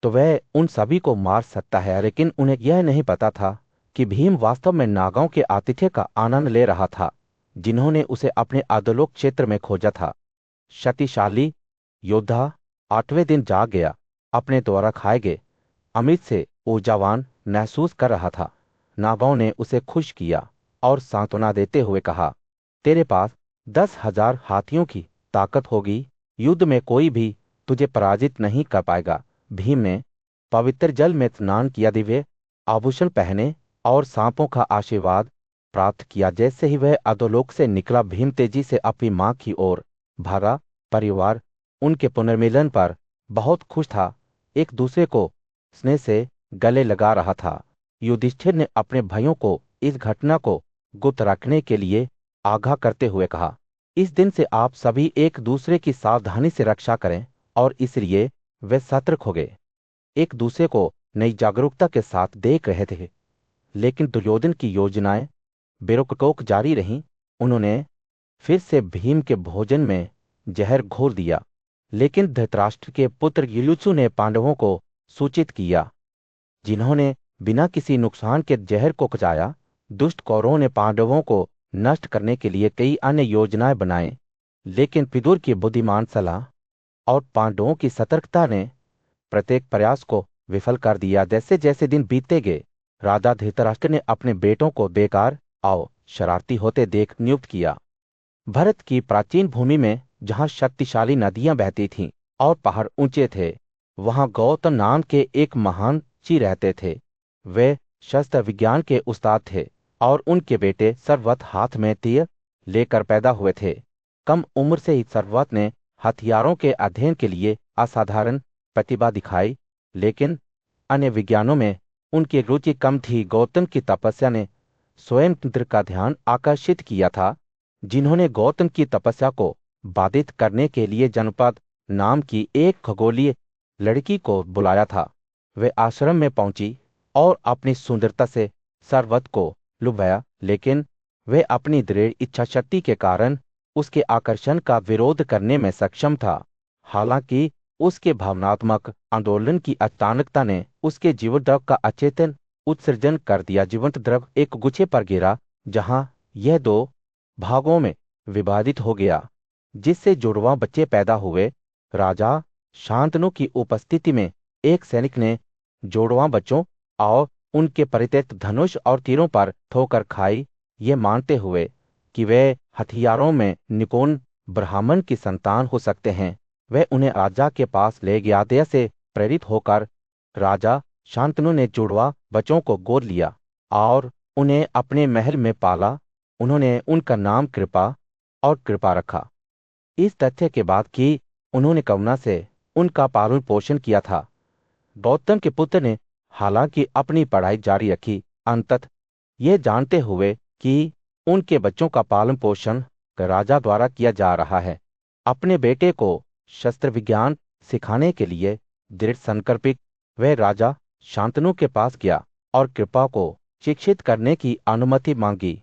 तो वह उन सभी को मार सकता है। लेकिन उन्हें यह नहीं पता था कि भीम वास्तव में नागाओं के आतिथ्य का आनंद ले रहा था, जिन्होंने उसे अपने अधोलोक क्षेत्र में खोजा था। शक्तिशाली योद्धा 8वें दिन जाग गया, अपने द्वारा खाए गए अमृत से ऊर्जावान महसूस कर रहा था। नागाओं ने उसे खुश किया और सांत्वना देते हुए कहा, तेरे पास 10,000 हाथियों की ताकत होगी। युद्ध में कोई भी तुझे पराजित नहीं कर पाएगा। भीम ने पवित्र जल में स्नान किया, दिव्य आभूषण पहने और सांपों का आशीर्वाद प्राप्त किया। जैसे ही वह अधोलोक से निकला, भीम तेजी से अपनी मां की ओर भागा। परिवार उनके पुनर्मिलन पर बहुत खुश था, एक दूसरे को स्नेह से गले लगा रहा था। युधिष्ठिर ने अपने भाइयों को इस घटना को गुप्त रखने के लिए आगाह करते हुए कहा, इस दिन से आप सभी एक दूसरे की सावधानी से रक्षा करें, और इसलिए वे सतर्क हो गए, एक दूसरे को नई जागरूकता के साथ देख रहे थे। लेकिन दुर्योधन की योजनाएं बेरोकटोक जारी रहीं। उन्होंने फिर से भीम के भोजन में जहर घोल दिया, लेकिन धृतराष्ट्र के पुत्र युयुत्सु ने पांडवों को सूचित किया, जिन्होंने बिना किसी नुकसान के जहर को पचाया। दुष्ट कौरवों ने पांडवों को नष्ट करने के लिए कई अन्य योजनाएं बनाए, लेकिन विदुर की बुद्धिमान सलाह और पांडवों की सतर्कता ने प्रत्येक प्रयास को विफल कर दिया। जैसे जैसे दिन बीतते गए, राजा धृतराष्ट्र ने अपने बेटों को बेकार और शरारती होते देख नियुक्त किया। भारत की प्राचीन भूमि में जहां शक्तिशाली नदियां बहती थीं और पहाड़ ऊंचे थे, वहां गौतम नाम के एक महान ऋषि रहते थे। वे शस्त्र विज्ञान के उस्ताद थे और उनके बेटे सर्वत हाथ में तीर लेकर पैदा हुए थे। कम उम्र से ही सर्वत ने हथियारों के अध्ययन के लिए असाधारण प्रतिभा दिखाई, लेकिन अन्य विज्ञानों में उनकी रुचि कम थी। गौतम की तपस्या ने स्वयं इंद्र का ध्यान आकर्षित किया था, जिन्होंने गौतम की तपस्या को बाधित करने के लिए जनपद नाम की एक खगोलीय लड़की को बुलाया था। वे आश्रम में पहुंची और अपनी सुंदरता से सर्वत को लुभाया, लेकिन वे अपनी दृढ़ इच्छा शक्ति के कारण उसके आकर्षण का विरोध करने में सक्षम था। हालांकि उसके भावनात्मक आंदोलन की अचानकता ने उसके जीवन द्रव का अचेतन उत्सर्जन कर दिया। जीवंत द्रव एक गुच्छे पर गिरा, जहां यह दो भागों में विभाजित हो गया, जिससे जुड़वां बच्चे पैदा हुए। राजा शांतनु की उपस्थिति में एक सैनिक ने जुड़वां बच्चों और उनके परित्यक्त धनुष और तीरों पर ठोकर खाई, ये मानते हुए कि वे हथियारों में निपुण ब्राह्मण की संतान हो सकते हैं। वह उन्हें राजा के पास ले गया। दया से प्रेरित होकर राजा शांतनु ने जुड़वा बच्चों को गोद लिया और उन्हें अपने महल में पाला। उन्होंने उनका नाम कृपा और कृपा रखा, इस तथ्य के बाद कि उन्होंने करुणा से उनका पालन पोषण किया था। गौतम के पुत्र ने हालांकि अपनी पढ़ाई जारी रखी, अंततः ये जानते हुए कि उनके बच्चों का पालन पोषण राजा द्वारा किया जा रहा है। अपने बेटे को शस्त्र विज्ञान सिखाने के लिए दृढ़ संकल्पित वह राजा शांतनु के पास गया और कृपा को शिक्षित करने की अनुमति मांगी।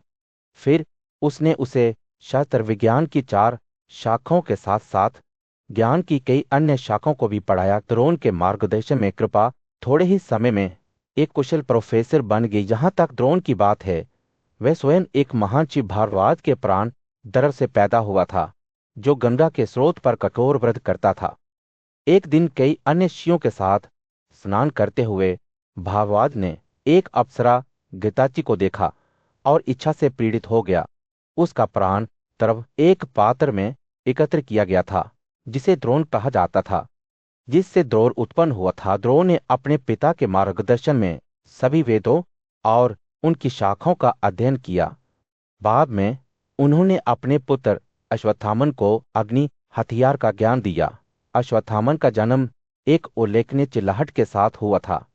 फिर उसने उसे शस्त्र विज्ञान की 4 शाखाओं के साथ साथ ज्ञान की कई अन्य शाखाओं को भी पढ़ाया। द्रोण के मार्गदर्शन में कृपा थोड़े ही समय में एक कुशल प्रोफेसर बन गई। जहां तक द्रोण की बात है, वह स्वयं एक महान शिव भारद्वाज के प्राण दर्द से पैदा हुआ था, जो गंगा के स्रोत पर कठोर व्रत करता था। एक दिन कई अन्य ऋषियों के साथ स्नान करते हुए भारद्वाज ने एक अप्सरा गीताची को देखा और इच्छा से पीड़ित हो गया। उसका प्राण द्रव एक पात्र में एकत्र किया गया था, जिसे द्रोण कहा जाता था, जिससे द्रोण उत्पन्न हुआ था। द्रोण ने अपने पिता के मार्गदर्शन में सभी वेदों और उनकी शाखाओं का अध्ययन किया। बाद में उन्होंने अपने पुत्र अश्वत्थामन को अग्नि हथियार का ज्ञान दिया। अश्वत्थामन का जन्म एक उल्लेखनीय चिल्लाहट के साथ हुआ था,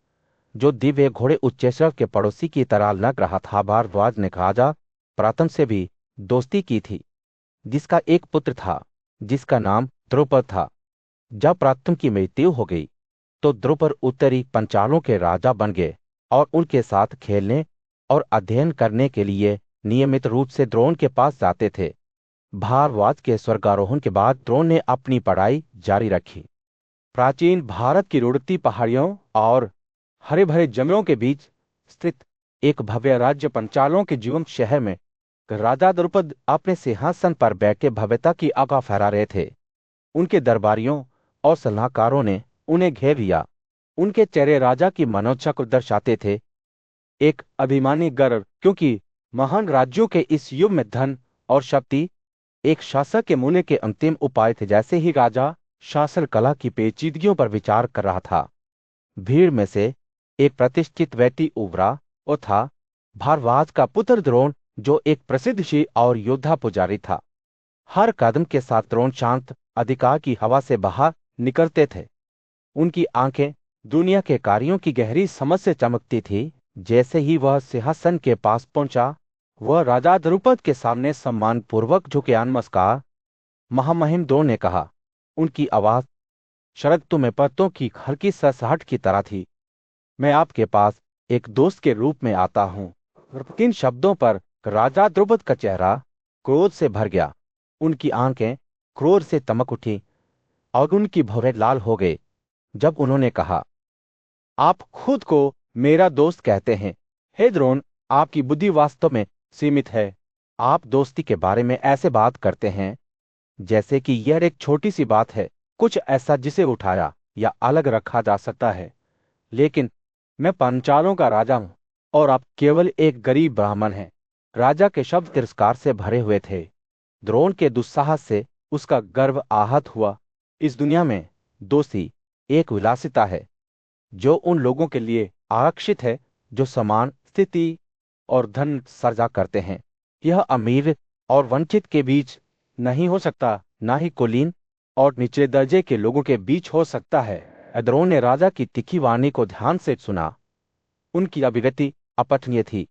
जो दिव्य घोड़े उच्चेश्वर के पड़ोसी की तरह लग रहा था। भारद्वाज ने राजा प्रथम से भी दोस्ती की थी, जिसका एक पुत्र था जिसका नाम द्रुपद था। जब प्रथम की मृत्यु हो गई तो द्रुपद उत्तरी पंचालों के राजा बन गए और उनके साथ खेलने और अध्ययन करने के लिए नियमित रूप से द्रोण के पास जाते थे। भारद्वाज के स्वर्गारोहण के बाद द्रोण ने अपनी पढ़ाई जारी रखी। प्राचीन भारत की रुड़ती पहाड़ियों और हरे भरे जंगलों के बीच स्थित एक भव्य राज्य पंचालों के जीवंत शहर में राजा द्रुपद अपने सिंहासन पर बैठे भव्यता की आगा फहरा रहे थे। उनके दरबारियों और सलाहकारों ने उन्हें घेर लिया। उनके चेहरे राजा की मनोच्छा को दर्शाते थे, एक अभिमानी गर्व, क्योंकि महान राज्यों के इस युग में धन और शक्ति एक शासक के मुने के अंतिम उपाय थे। जैसे ही राजा शासन कला की पेचीदगियों पर विचार कर रहा था, भीड़ में से एक प्रतिष्ठित व्यक्ति उभरा और था भारद्वाज का पुत्र द्रोण, जो एक प्रसिद्ध ऋषि और योद्धा पुजारी था। हर कदम के साथ द्रोण शांत अधिकार की हवा से बाहर निकलते थे। उनकी आंखें दुनिया के कार्यों की गहरी समझ से चमकती थी। जैसे ही वह सिंहासन के पास पहुंचा, वह राजा द्रुपद के सामने सम्मानपूर्वक झुके। नमस्कार महामहिम द्रोण ने कहा। उनकी आवाज शरद में पत्तों की हल्की सरसराहट की तरह थी। मैं आपके पास एक दोस्त के रूप में आता हूं। किन शब्दों पर राजा द्रुपद का चेहरा क्रोध से भर गया। उनकी आंखें क्रोध से चमक उठी और उनकी भौहें लाल हो गई जब उन्होंने कहा, आप खुद को मेरा दोस्त कहते हैं। हे द्रोण, आपकी बुद्धि वास्तव में सीमित है। आप दोस्ती के बारे में ऐसे बात करते हैं जैसे कि यह एक छोटी सी बात है, कुछ ऐसा जिसे उठाया या अलग रखा जा सकता है। लेकिन मैं पांचालों का राजा हूं और आप केवल एक गरीब ब्राह्मण हैं। राजा के शब्द तिरस्कार से भरे हुए थे। द्रोण के दुस्साहस से उसका गर्व आहत हुआ। इस दुनिया में दोस्ती एक विलासिता है जो उन लोगों के लिए आरक्षित है जो समान स्थिति और धन सर्जा करते हैं। यह अमीर और वंचित के बीच नहीं हो सकता, ना ही कुलीन और निचले दर्जे के लोगों के बीच हो सकता है। द्रोण ने राजा की तीखी वाणी को ध्यान से सुना। उनकी अभिव्यक्ति अपठनीय थी।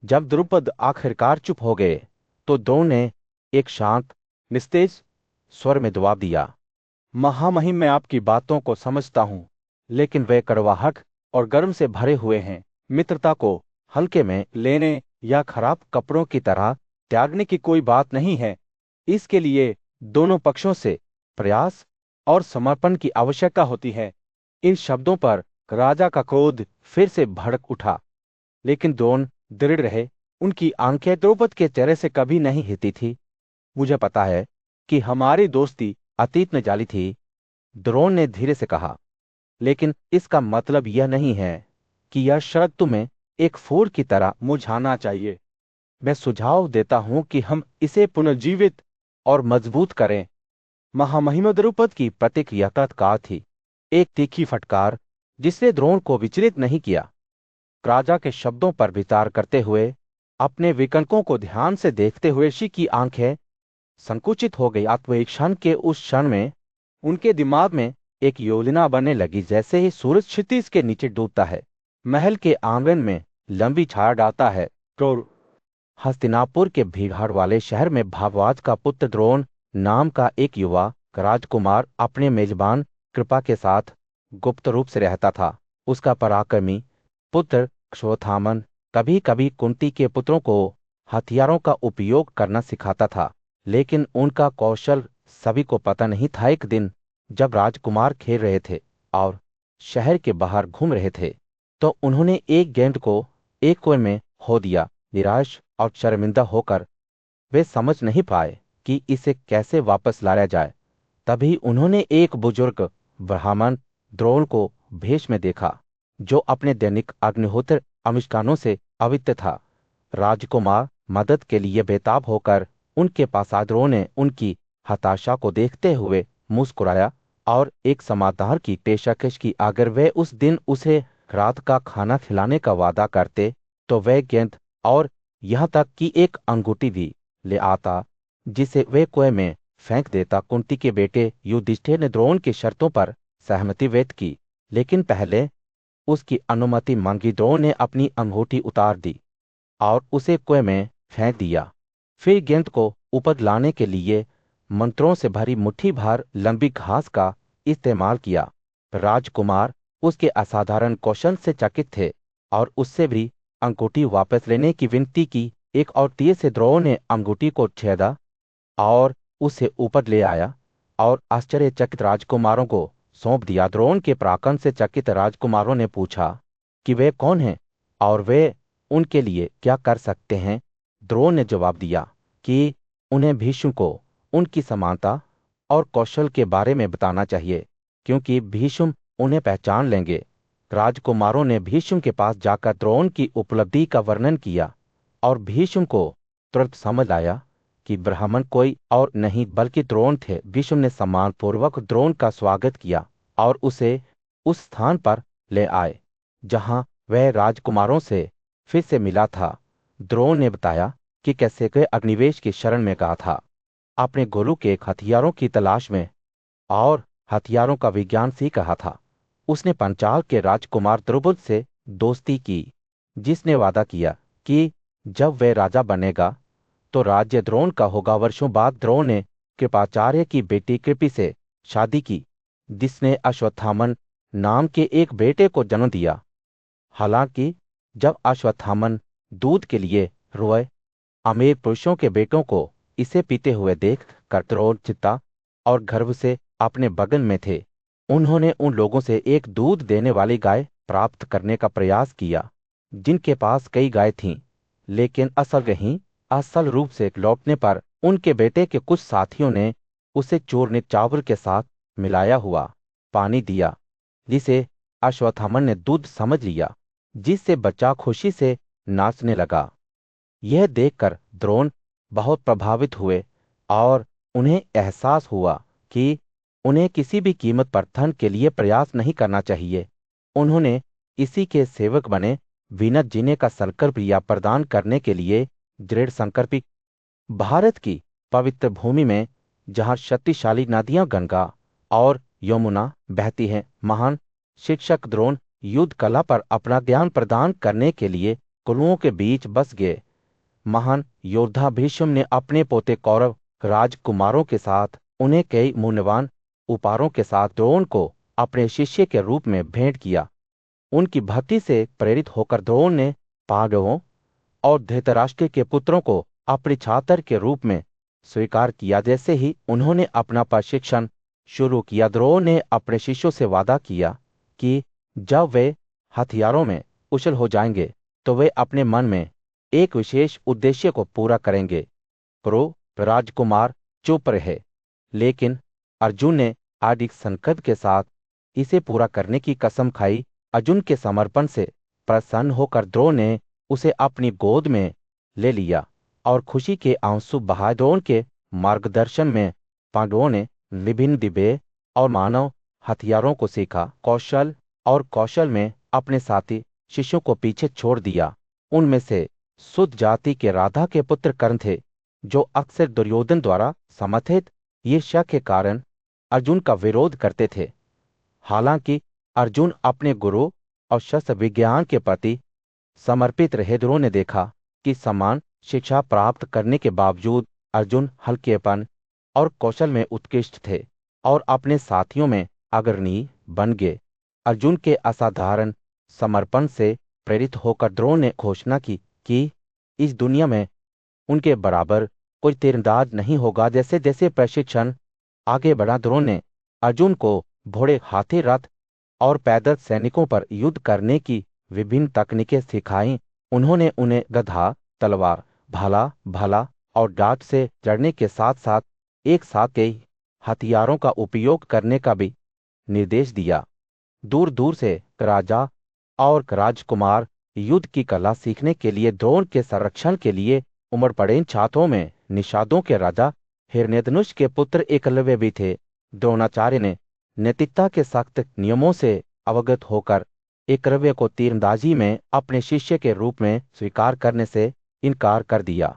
जब द्रुपद आखिरकार चुप हो गए तो द्रोण ने एक शांत निस्तेज स्वर में जवाब दिया, महामहिम, मैं आपकी बातों को समझता हूं, लेकिन वे कड़वाहट और गर्म से भरे हुए हैं। मित्रता को हल्के में लेने या खराब कपड़ों की तरह त्यागने की कोई बात नहीं है। इसके लिए दोनों पक्षों से प्रयास और समर्पण की आवश्यकता होती है। इन शब्दों पर राजा का क्रोध फिर से भड़क उठा, लेकिन द्रोण दृढ़ रहे। उनकी आंखें द्रौपद के चेहरे से कभी नहीं हिलती थी। मुझे पता है कि हमारी दोस्ती अतीत में जाली थी, द्रोण ने धीरे से कहा, लेकिन इसका मतलब यह नहीं है कि यह शरद तुम्हें एक फूल की तरह मुरझाना चाहिए। मैं सुझाव देता हूं कि हम इसे पुनर्जीवित और मजबूत करें। महामहिम द्रुपद की प्रतिक्रिया तत्काल थी, एक तीखी फटकार जिसने द्रोण को विचलित नहीं किया। राजा के शब्दों पर विचार करते हुए, अपने विकल्पों को ध्यान से देखते हुए ऋषि की आंखें संकुचित हो गई। एक क्षण के उस क्षण में उनके दिमाग में एक योजना बनने लगी। जैसे ही सूरज क्षितिज के नीचे डूबता है, महल के आंगन में लंबी छाया डालता है, तो हस्तिनापुर के भीड़भाड़ वाले शहर में भारद्वाज का पुत्र द्रोण नाम का एक युवा राजकुमार अपने मेजबान कृपा के साथ गुप्त रूप से रहता था। उसका पराक्रमी पुत्र अश्वत्थामा कभी कभी कुंती के पुत्रों को हथियारों का उपयोग करना सिखाता था, लेकिन उनका कौशल सभी को पता नहीं था। एक दिन जब राजकुमार खेल रहे थे और शहर के बाहर घूम रहे थे, तो उन्होंने एक गेंद को एक कुएं में खो दिया। निराश और शर्मिंदा होकर वे समझ नहीं पाए कि इसे कैसे वापस लाया जाए। तभी उन्होंने एक बुजुर्ग ब्राह्मण द्रोण को भेष में देखा, जो अपने दैनिक अग्निहोत्र अनुष्ठानों से अवित था। राजकुमार मदद के लिए बेताब होकर उनके पास आया। द्रोण ने उनकी हताशा को देखते हुए मुस्कुराया और एक समाधान की पेशकश की। अगर वे उस दिन उसे रात का खाना खिलाने का वादा करते तो वह गेंद और यहां तक कि एक अंगूठी भी ले आता, जिसे वे कुएं में फेंक देता। कुंती के बेटे युधिष्ठिर ने द्रोण की शर्तों पर सहमति व्यक्त की, लेकिन पहले उसकी अनुमति मांगी। द्रोण ने अपनी अंगूठी उतार दी और उसे कुएं में फेंक दिया। फिर गेंद को ऊपर लाने के लिए मंत्रों से भरी मुट्ठी भर लंबी घास का इस्तेमाल किया। राजकुमार उसके असाधारण कौशल से चकित थे और उससे भी अंगूठी वापस लेने की विनती की। एक और तीर से द्रोण ने अंगूठी को छेदा और उसे ऊपर ले आया और आश्चर्यचकित राजकुमारों को सौंप दिया। द्रोण के पराक्रम से चकित राजकुमारों ने पूछा कि वे कौन हैं और वे उनके लिए क्या कर सकते हैं। द्रोण ने जवाब दिया कि उन्हें भीष्म को उनकी समानता और कौशल के बारे में बताना चाहिए, क्योंकि भीष्म उन्हें पहचान लेंगे। राजकुमारों ने भीष्म के पास जाकर द्रोण की उपलब्धि का वर्णन किया और भीष्म को तुरंत समझ आया कि ब्राह्मण कोई और नहीं बल्कि द्रोण थे। भीष्म ने सम्मानपूर्वक द्रोण का स्वागत किया और उसे उस स्थान पर ले आए जहां वह राजकुमारों से फिर से मिला था। द्रोण ने बताया कि कैसे वे अग्निवेश की शरण में गया था, अपने गुरु के हथियारों की तलाश में और हथियारों का विज्ञान सीख रहा था। उसने पंचाल के राजकुमार द्रुपद से दोस्ती की, जिसने वादा किया कि जब वह राजा बनेगा तो राज्य द्रोण का होगा। वर्षों बाद द्रोण ने कृपाचार्य की बेटी कृपि से शादी की, जिसने अश्वत्थामन नाम के एक बेटे को जन्म दिया। हालांकि जब अश्वत्थामन दूध के लिए रोए, अमीर पुरुषों के बेटों को इसे पीते हुए देख कर द्रोण चिता और गर्व से अपने बगल में थे। उन्होंने उन लोगों से एक दूध देने वाली गाय प्राप्त करने का प्रयास किया, जिनके पास कई गाय थीं, लेकिन असल रूप से लौटने पर उनके बेटे के कुछ साथियों ने उसे चूरने चावल के साथ मिलाया हुआ पानी दिया, जिसे अश्वत्थामन ने दूध समझ लिया, जिससे बच्चा खुशी से नाचने लगा। यह देखकर द्रोण बहुत प्रभावित हुए और उन्हें एहसास हुआ कि उन्हें किसी भी कीमत पर धन के लिए प्रयास नहीं करना चाहिए। उन्होंने इसी के सेवक बने, विनत जीने का संकल्प लिया, प्रदान करने के लिए दृढ़ संकल्पित। भारत की पवित्र भूमि में जहाँ शक्तिशाली नदियां गंगा और यमुना बहती हैं, महान शिक्षक द्रोण युद्ध कला पर अपना ज्ञान प्रदान करने के लिए कुलुओं के बीच बस गए। महान योद्धा भीष्म ने अपने पोते कौरव राजकुमारों के साथ उन्हें कई मूल्यवान उपहारों के साथ द्रोण को अपने शिष्य के रूप में भेंट किया। उनकी भक्ति से प्रेरित होकर द्रोण ने पांडवों और धृतराष्ट्र के पुत्रों को अपने छात्र के रूप में स्वीकार किया। जैसे ही उन्होंने अपना प्रशिक्षण शुरू किया, द्रोण ने अपने शिष्यों से वादा किया कि जब वे हथियारों में कुशल हो जाएंगे तो वे अपने मन में एक विशेष उद्देश्य को पूरा करेंगे। प्रो राजकुमार चुप रहे, लेकिन अर्जुन ने आदि संकल्प के साथ इसे पूरा करने की कसम खाई। अर्जुन के समर्पण से प्रसन्न होकर द्रोण ने उसे अपनी गोद में ले लिया और खुशी के आंसू बहाए। द्रोण के मार्गदर्शन में पांडवों ने विभिन्न दिव्य और मानव हथियारों को सीखा। कौशल में अपने साथी शिष्यों को पीछे छोड़ दिया। उनमें से शुद्ध जाति के राधा के पुत्र कर्ण थे, जो अक्सर दुर्योधन द्वारा समर्थित ईर्ष्या के कारण अर्जुन का विरोध करते थे। हालांकि अर्जुन अपने गुरु और शस्त्र विज्ञान के प्रति समर्पित रहे। द्रोण ने देखा कि समान शिक्षा प्राप्त करने के बावजूद अर्जुन हल्केपन और कौशल में उत्कृष्ट थे और अपने साथियों में अग्रणी बन गए। अर्जुन के असाधारण समर्पण से प्रेरित होकर द्रोण ने घोषणा की कि इस दुनिया में उनके बराबर कोई तीरंदाज नहीं होगा। जैसे जैसे प्रशिक्षण आगे बढ़ा, द्रोण ने अर्जुन को घोड़े, हाथी, रथ और पैदल सैनिकों पर युद्ध करने की विभिन्न तकनीकें सिखाईं। उन्होंने उन्हें गधा, तलवार, भाला और डांट से लड़ने के साथ साथ एक साथ कई हथियारों का उपयोग करने का भी निर्देश दिया। दूर दूर से राजा और राजकुमार युद्ध की कला सीखने के लिए द्रोण के संरक्षण के लिए उमड़ पड़े। इन छात्रों में निषादों के राजा हिरण्यधनुष के पुत्र एकलव्य भी थे। द्रोणाचार्य ने नैतिकता के सख्त नियमों से अवगत होकर एकलव्य को तीरंदाजी में अपने शिष्य के रूप में स्वीकार करने से इनकार कर दिया,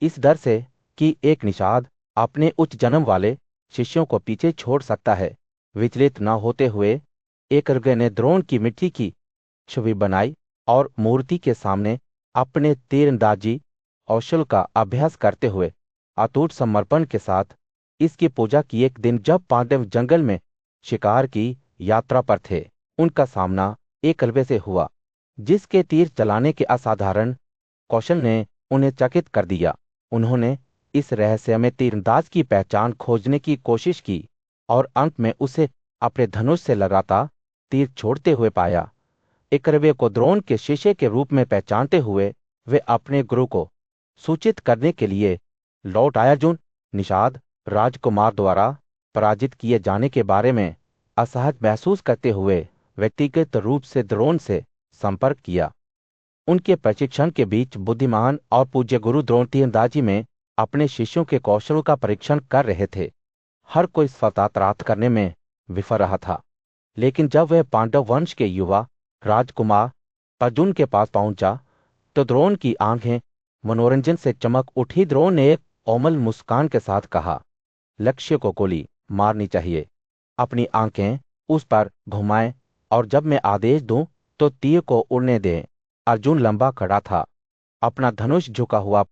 इस डर से कि एक निषाद अपने उच्च जन्म वाले शिष्यों को पीछे छोड़ सकता है। विचलित न होते हुए एकलव्य ने द्रोण की मिट्टी की छवि बनाई और मूर्ति के सामने अपने तीरंदाजी कौशल का अभ्यास करते हुए अटूट समर्पण के साथ इसकी पूजा की। एक दिन जब पांडव जंगल में शिकार की यात्रा पर थे, उनका सामना एकलव्य से हुआ, जिसके तीर चलाने के असाधारण कौशल ने उन्हें चकित कर दिया। उन्होंने इस रहस्यमय तीरंदाज की पहचान खोजने की कोशिश की और अंत में उसे अपने धनुष से लगातार तीर छोड़ते हुए पाया। एकलव्य को द्रोण के शिष्य के रूप में पहचानते हुए वे अपने गुरु को सूचित करने के लिए लौट आया। अर्जुन निषाद राजकुमार द्वारा पराजित किए जाने के बारे में असहज महसूस करते हुए व्यक्तिगत रूप से द्रोण से संपर्क किया। उनके प्रशिक्षण के बीच बुद्धिमान और पूज्य गुरु द्रोण तीरंदाजी में अपने शिष्यों के कौशल का परीक्षण कर रहे थे। हर कोई सफलता प्राप्त करने में विफल रहा था, लेकिन जब वह पांडव वंश के युवा राजकुमार अर्जुन के पास पहुंचा तो द्रोण की आंखें मनोरंजन से चमक उठी। द्रोण ने एक कोमल मुस्कान के साथ कहा, लक्ष्य को गोली मारनी चाहिए, अपनी आंखें उस पर घुमाएं और जब मैं आदेश दूं तो तीर को उड़ने दें। अर्जुन लंबा खड़ा था, अपना धनुष झुका हुआ